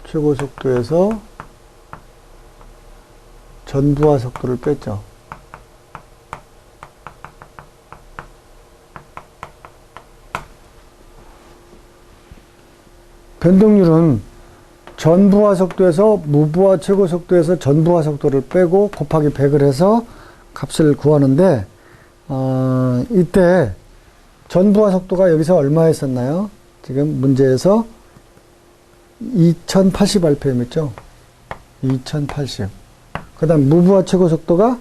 최고 속도에서 전부하 속도를 뺐죠. 변동률은 전부하 속도에서 무부하 최고 속도에서 전부하 속도를 빼고 곱하기 100을 해서 값을 구하는데, 이때 전부하 속도가 여기서 얼마였었나요? 지금 문제에서 2080rpm 했죠? 2080. 그 다음 무부하 최고 속도가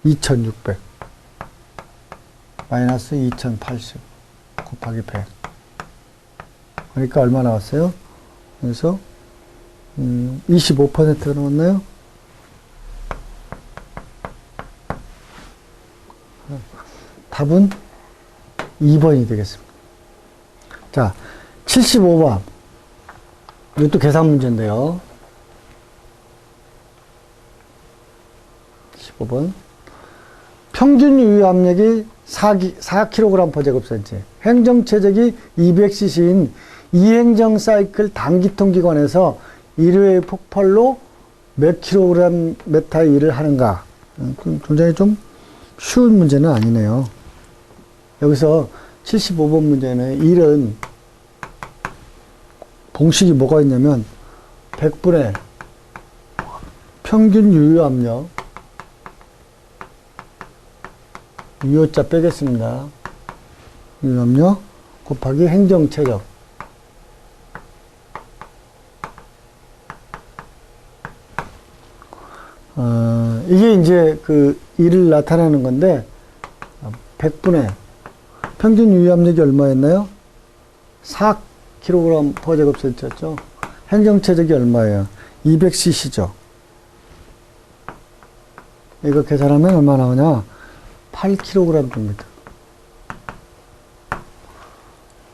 2600. 마이너스 2080 곱하기 100. 그러니까 얼마 나왔어요? 그래서 25%가 나왔나요? 답은 2번이 되겠습니다. 자, 75번. 이것도 계산 문제인데요. 15번. 평균 유효 압력이 4kg/제곱센치. 행정 최적이 200cc인 이행정 사이클 단기통 기관에서 1회의 폭발로 몇 킬로그램 메타의 일을 하는가. 굉장히 좀 쉬운 문제는 아니네요. 여기서 75번 문제는 1은 공식이 뭐가 있냐면 100분의 평균 유효 압력, 유효자 빼겠습니다. 유압력 곱하기 행정체적. 이게 이제 그 일을 나타내는 건데, 100분의 평균 유압력이 얼마였나요? 4kg per 제곱센티였죠. 행정체적이 얼마예요? 200cc죠. 이거 계산하면 얼마 나오냐? 8kg 됩니다.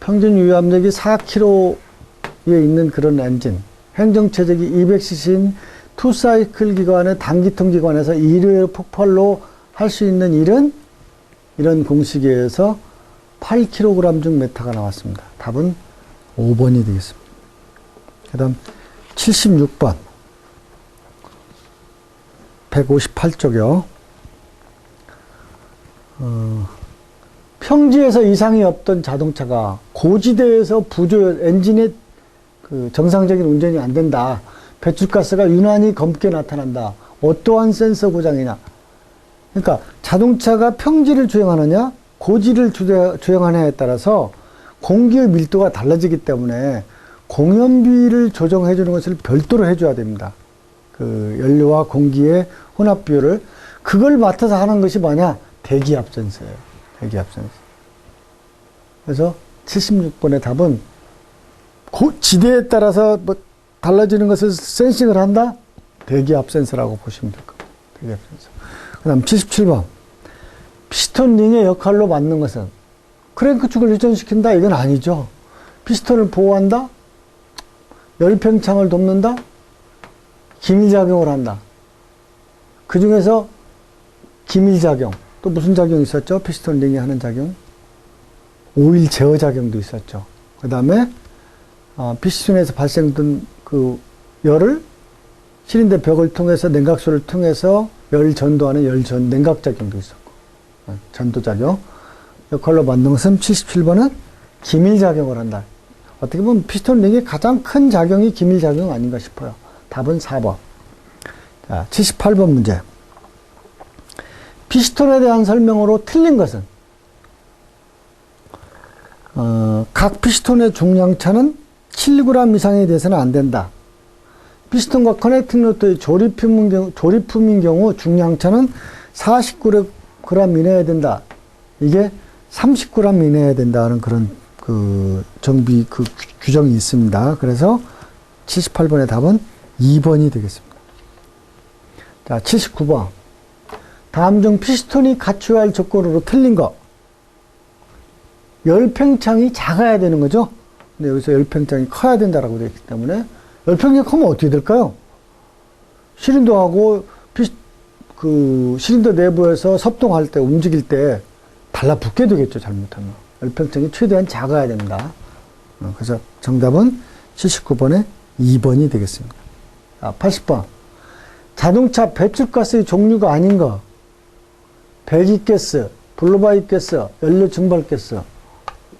평균 유압력이 4kg에 있는 그런 엔진, 행정체적이 200cc인 투사이클 기관의 단기통 기관에서 1회 폭발로 할 수 있는 일은 이런 공식에 의해서 8kg 중 메타가 나왔습니다. 답은 5번이 되겠습니다. 그 다음 76번 158쪽이요. 평지에서 이상이 없던 자동차가 고지대에서 엔진의 그 정상적인 운전이 안 된다. 배출가스가 유난히 검게 나타난다. 어떠한 센서 고장이냐. 그러니까 자동차가 평지를 주행하느냐 고지를 주행하느냐에 따라서 공기의 밀도가 달라지기 때문에 공연비를 조정해 주는 것을 별도로 해줘야 됩니다. 그 연료와 공기의 혼합 비율을 그걸 맡아서 하는 것이 뭐냐? 대기압 센서예요. 대기압 센서. 그래서 76번의 답은 지대에 따라서 뭐 달라지는 것을 센싱을 한다? 대기압 센서라고 보시면 될 겁니다. 대기압 센서. 그 다음 77번. 피스톤 링의 역할로 맡는 것은 크랭크 축을 회전시킨다? 이건 아니죠. 피스톤을 보호한다? 열팽창을 돕는다? 기밀작용을 한다. 그 중에서 기밀작용. 또 무슨 작용이 있었죠? 피스톤 링이 하는 작용. 오일 제어 작용도 있었죠. 그 다음에 피스톤에서 발생된 그 열을 실린더 벽을 통해서 냉각수를 통해서 열 전도하는 냉각 작용도 있었고, 전도 작용 역할로 만든 것은 77번은 기밀 작용을 한다. 어떻게 보면 피스톤 링의 가장 큰 작용이 기밀 작용 아닌가 싶어요. 답은 4번. 자, 78번 문제. 피스톤에 대한 설명으로 틀린 것은 각 피스톤의 중량차는 7g 이상에 대해서는 안 된다. 피스톤과 커넥팅 로터의 조립품인 경우 중량차는 49g 이내야 된다. 이게 30g 이내야 된다는 그런 그 정비 그 규정이 있습니다. 그래서 78번의 답은 2번이 되겠습니다. 자, 79번. 다음 중 피스톤이 갖춰야 할 조건으로 틀린 거. 열팽창이 작아야 되는 거죠. 근데 여기서 열팽창이 커야 된다라고 되어 있기 때문에 열팽창이 크면 어떻게 될까요? 시린더하고 실린더 내부에서 섭동할 때 움직일 때 달라붙게 되겠죠. 잘못하면. 열팽창이 최대한 작아야 된다. 그래서 정답은 79번에 2번이 되겠습니다. 80번. 자동차 배출가스의 종류가 아닌 거. 배기가스, 블루바이가스, 연료 증발가스.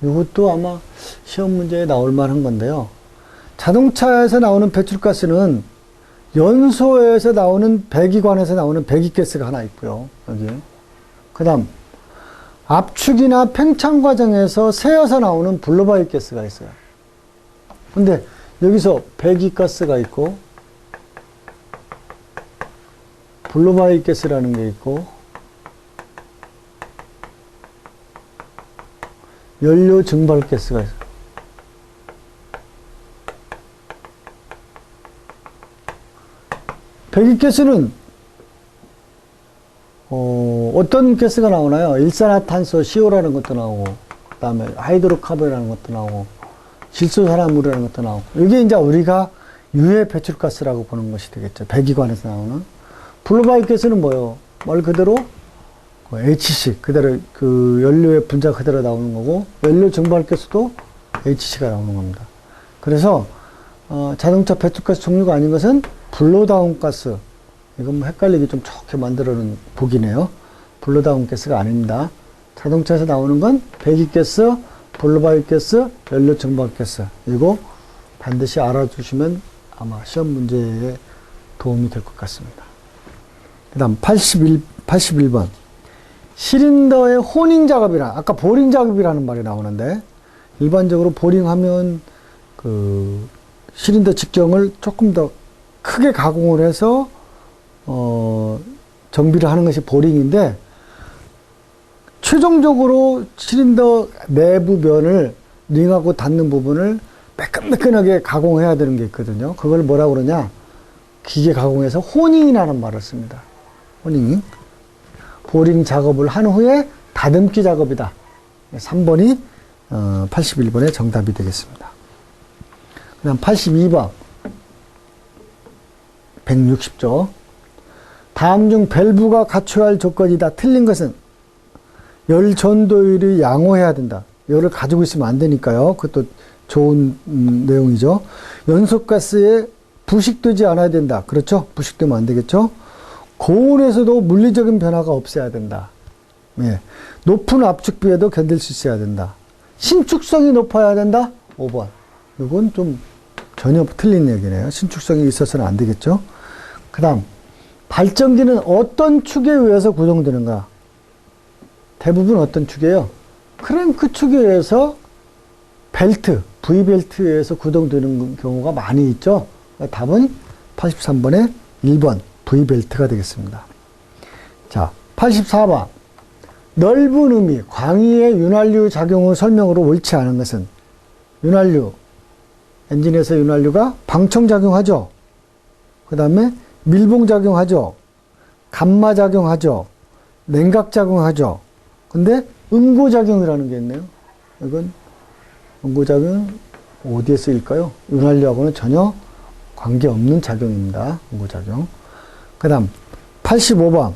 이것도 아마 시험 문제에 나올 만한 건데요. 자동차에서 나오는 배출가스는 연소에서 나오는 배기관에서 나오는 배기가스가 하나 있고요. 여기. 그 다음, 압축이나 팽창 과정에서 새어서 나오는 블루바이가스가 있어요. 근데 여기서 배기가스가 있고, 블루바이가스라는 게 있고, 연료 증발가스가 있어요. 배기가스는 어떤 가스가 나오나요? 일산화탄소 CO라는 것도 나오고, 그 다음에 하이드로카본이라는 것도 나오고, 질소산화물이라는 것도 나오고, 이게 이제 우리가 유해 배출가스라고 보는 것이 되겠죠. 배기관에서 나오는. 블루바이가스는 뭐예요? 말 그대로 HC, 그대로 그 연료의 분자 그대로 나오는 거고, 연료 증발가스도 HC가 나오는 겁니다. 그래서 자동차 배출가스 종류가 아닌 것은 블로다운 가스. 이건 뭐 헷갈리게 좀 좋게 만들어 놓은 복이네요. 블로다운 가스가 아닙니다. 자동차에서 나오는 건 배기가스, 블루바이가스, 연료 증발가스. 이거 반드시 알아두시면 아마 시험 문제에 도움이 될 것 같습니다. 그 다음 81번. 시린더의 호닝 작업이라, 아까 보링 작업이라는 말이 나오는데, 일반적으로 보링하면 그 시린더 직경을 조금 더 크게 가공을 해서 정비를 하는 것이 보링인데, 최종적으로 시린더 내부 면을 링하고 닿는 부분을 매끈매끈하게 가공해야 되는 게 있거든요. 그걸 뭐라 그러냐? 기계 가공해서 호닝이라는 말을 씁니다. 호닝. 보링 작업을 한 후에 다듬기 작업이다. 3번이 81번의 정답이 되겠습니다. 그 다음 82번 160조. 다음 중 밸브가 갖춰야 할 조건이다. 틀린 것은 열 전도율이 양호해야 된다. 열을 가지고 있으면 안 되니까요. 그것도 좋은 내용이죠. 연소가스에 부식되지 않아야 된다. 그렇죠? 부식되면 안 되겠죠? 고온에서도 물리적인 변화가 없어야 된다. 예. 높은 압축비에도 견딜 수 있어야 된다. 신축성이 높아야 된다? 5번. 이건 좀 전혀 틀린 얘기네요. 신축성이 있어서는 안 되겠죠? 그 다음, 발전기는 어떤 축에 의해서 구동되는가? 대부분 어떤 축이에요? 크랭크 축에 의해서 벨트, V벨트에 의해서 구동되는 경우가 많이 있죠? 답은 83번에 1번 V벨트가 되겠습니다. 자, 84번. 넓은 의미, 광의의 윤활유 작용의 설명으로 옳지 않은 것은 윤활유, 엔진에서 윤활유가 방청작용하죠. 그 다음에 밀봉작용하죠. 감마작용하죠. 냉각작용하죠. 근데 응고작용이라는 게 있네요. 이건 응고작용은 어디에 쓰일까요? 윤활유하고는 전혀 관계없는 작용입니다. 응고작용. 그 다음 85번.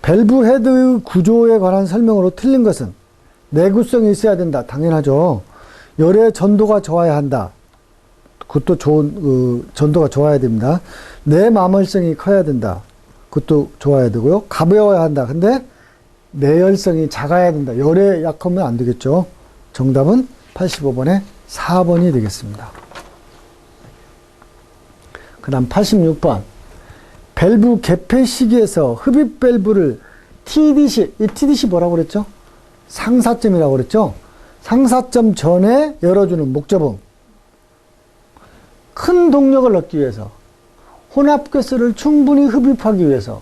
밸브 헤드의 구조에 관한 설명으로 틀린 것은 내구성이 있어야 된다. 당연하죠. 열의 전도가 좋아야 한다. 그것도 좋은 전도가 좋아야 됩니다. 내마멀성이 커야 된다. 그것도 좋아야 되고요. 가벼워야 한다. 근데 내열성이 작아야 된다. 열에 약하면 안 되겠죠. 정답은 85번에 4번이 되겠습니다. 그 다음 86번. 밸브 개폐 시기에서 흡입 밸브를 TDC, 이 TDC 뭐라고 그랬죠? 상사점이라고 그랬죠? 상사점 전에 열어주는 목조봉. 큰 동력을 얻기 위해서, 혼합가스를 충분히 흡입하기 위해서,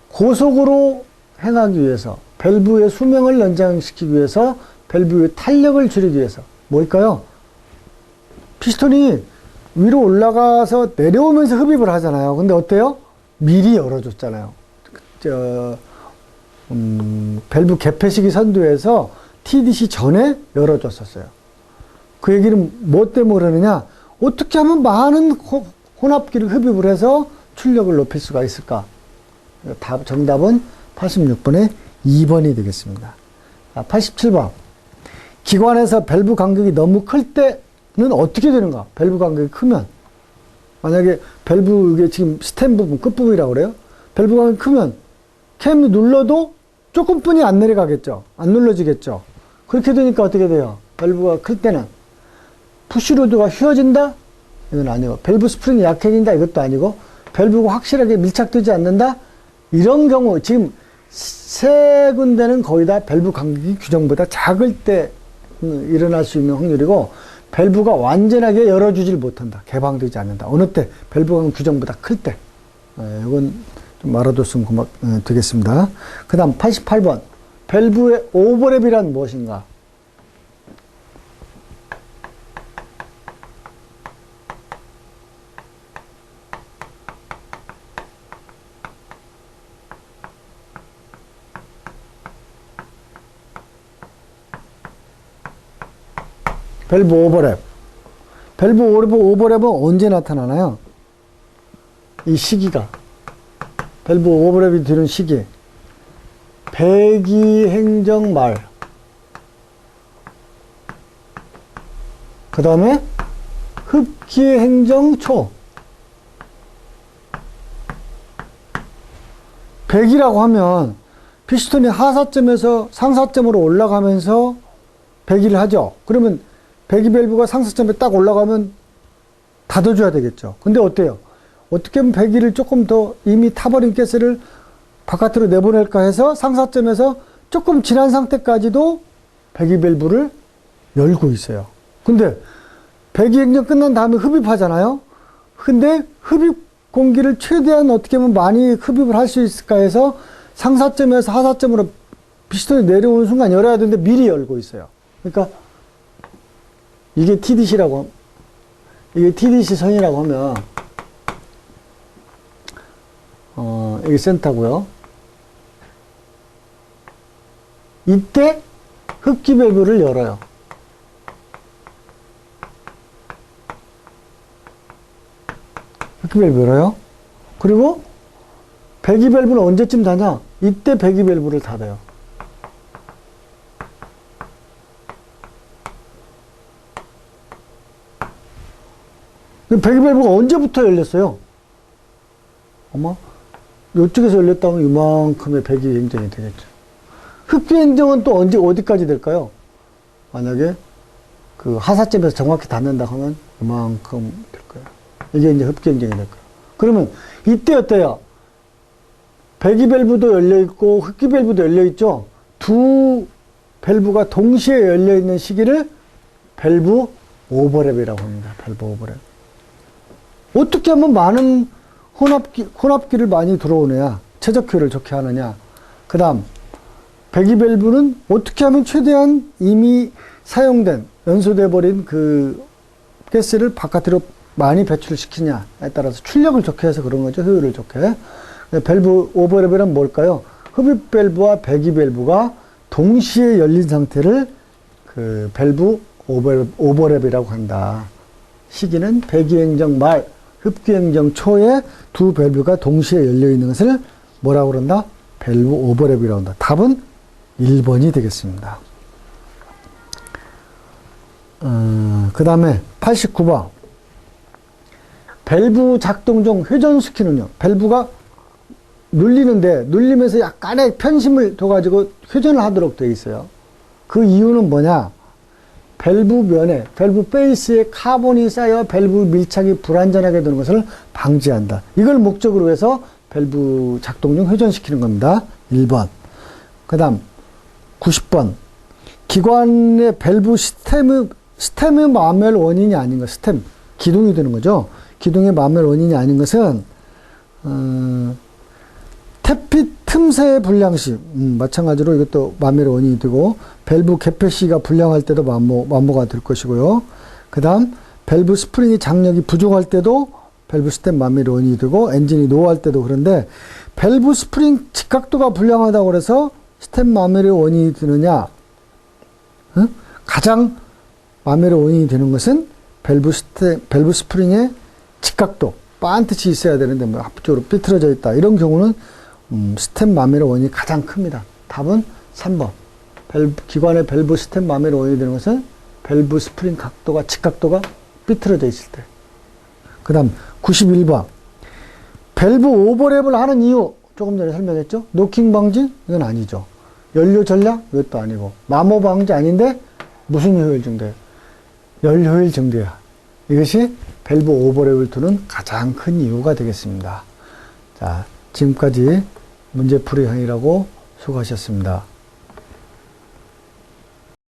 고속으로 행하기 위해서, 밸브의 수명을 연장시키기 위해서, 밸브의 탄력을 줄이기 위해서. 뭘까요? 피스톤이 위로 올라가서 내려오면서 흡입을 하잖아요. 근데 어때요? 미리 열어줬잖아요. 밸브 개폐시기 선두에서 TDC 전에 열어줬었어요. 그 얘기는 뭐 때문에 그러느냐? 어떻게 하면 많은 혼합기를 흡입을 해서 출력을 높일 수가 있을까? 정답은 86번에 2번이 되겠습니다. 87번. 기관에서 밸브 간격이 너무 클 때는 어떻게 되는가? 밸브 간격이 크면. 만약에 밸브, 이게 지금 스템 부분, 끝부분이라고 그래요? 밸브 간격이 크면 캠이 눌러도 조금뿐이 안 내려가겠죠? 안 눌러지겠죠? 그렇게 되니까 어떻게 돼요? 밸브가 클 때는 푸시로드가 휘어진다? 이건 아니고, 밸브 스프링이 약해진다? 이것도 아니고, 밸브가 확실하게 밀착되지 않는다? 이런 경우, 지금 세 군데는 거의 다 밸브 간격이 규정보다 작을 때 일어날 수 있는 확률이고, 밸브가 완전하게 열어주질 못한다. 개방되지 않는다. 어느 때? 밸브 간격 규정보다 클 때. 이건 좀 알아뒀으면 되겠습니다. 그 다음 88번. 밸브의 오버랩이란 무엇인가? 밸브 오버랩. 밸브 오버랩은 언제 나타나나요? 이 시기가. 밸브 오버랩이 되는 시기. 배기행정 말. 그 다음에 흡기행정 초. 배기라고 하면 피스톤이 하사점에서 상사점으로 올라가면서 배기를 하죠. 그러면 배기 밸브가 상사점에 딱 올라가면 닫아줘야 되겠죠. 근데 어때요? 어떻게 하면 배기를 조금 더 이미 타버린 가스를 바깥으로 내보낼까 해서 상사점에서 조금 지난 상태까지도 배기밸브를 열고 있어요. 근데 배기행정 끝난 다음에 흡입하잖아요. 근데 흡입 공기를 최대한 어떻게 하면 많이 흡입을 할 수 있을까 해서 상사점에서 하사점으로 피스톤이 내려오는 순간 열어야 되는데 미리 열고 있어요. 그러니까 이게 TDC라고, 이게 TDC 선이라고 하면 여기 센터고요. 이때 흡기 밸브를 열어요. 흡기 밸브 열어요. 그리고 배기 밸브는 언제쯤 닫냐? 이때 배기 밸브를 닫아요. 배기 밸브가 언제부터 열렸어요? 아마 이쪽에서 열렸다면 이만큼의 배기 행정이 되겠죠. 흡기 행정은 또 언제 어디까지 될까요? 만약에 그 하사점에서 정확히 닫는다 하면 이만큼 될 거예요. 이게 이제 흡기 행정이 될 거예요. 그러면 이때 어때요? 배기 밸브도 열려 있고 흡기 밸브도 열려 있죠. 두 밸브가 동시에 열려 있는 시기를 밸브 오버랩이라고 합니다. 밸브 오버랩. 어떻게 하면 많은 혼합기를 많이 들어오느냐, 최적효율을 좋게 하느냐. 그 다음, 배기 밸브는 어떻게 하면 최대한 이미 사용된, 연소돼 버린 그 가스를 바깥으로 많이 배출시키냐에 따라서 출력을 좋게 해서 그런 거죠. 효율을 좋게. 밸브 오버랩이란 뭘까요? 흡입 밸브와 배기 밸브가 동시에 열린 상태를 그 밸브 오버랩이라고 한다. 시기는 배기 행정 말, 흡기 행정 초에 두 밸브가 동시에 열려 있는 것을 뭐라고 그런다? 밸브 오버랩이라고 한다. 답은 1번이 되겠습니다. 그 다음에 89번. 밸브 작동 중 회전시키는요. 밸브가 눌리는데 눌리면서 약간의 편심을 둬가지고 회전을 하도록 되어 있어요. 그 이유는 뭐냐? 밸브 면에, 밸브 베이스에 카본이 쌓여 밸브 밀착이 불안전하게 되는 것을 방지한다. 이걸 목적으로 해서 밸브 작동 중 회전시키는 겁니다. 1번. 그 다음 90번. 기관의 밸브 스템의 마멸 원인이 아닌 것, 스템, 기둥이 되는 거죠. 기둥의 마멸 원인이 아닌 것은 태핏 틈새의 불량시, 마찬가지로 이것도 마멸의 원인이 되고, 밸브 개폐시가 불량할 때도 마모가 될 것이고요. 그 다음, 밸브 스프링이 장력이 부족할 때도 밸브 스템 마멸의 원인이 되고, 엔진이 노후할 때도 그런데, 밸브 스프링 직각도가 불량하다고 해서 스템 마멸의 원인이 되느냐? 가장 마멸의 원인이 되는 것은 밸브 스프링의 직각도, 반듯이 있어야 되는데, 뭐, 앞쪽으로 삐뚤어져 있다. 이런 경우는 스템 마멸의 원인이 가장 큽니다. 답은 3번. 기관의 밸브 스템 마멸의 원인이 되는 것은 밸브 스프링 각도가, 직각도가 삐뚤어져 있을 때. 그 다음 91번. 밸브 오버랩을 하는 이유, 조금 전에 설명했죠? 노킹 방지? 이건 아니죠. 연료 전략? 이것도 아니고. 마모 방지 아닌데 무슨 효율 증대? 연료효율 증대야. 이것이 밸브 오버랩을 두는 가장 큰 이유가 되겠습니다. 자, 지금까지 문제풀이 형이라고 수고하셨습니다.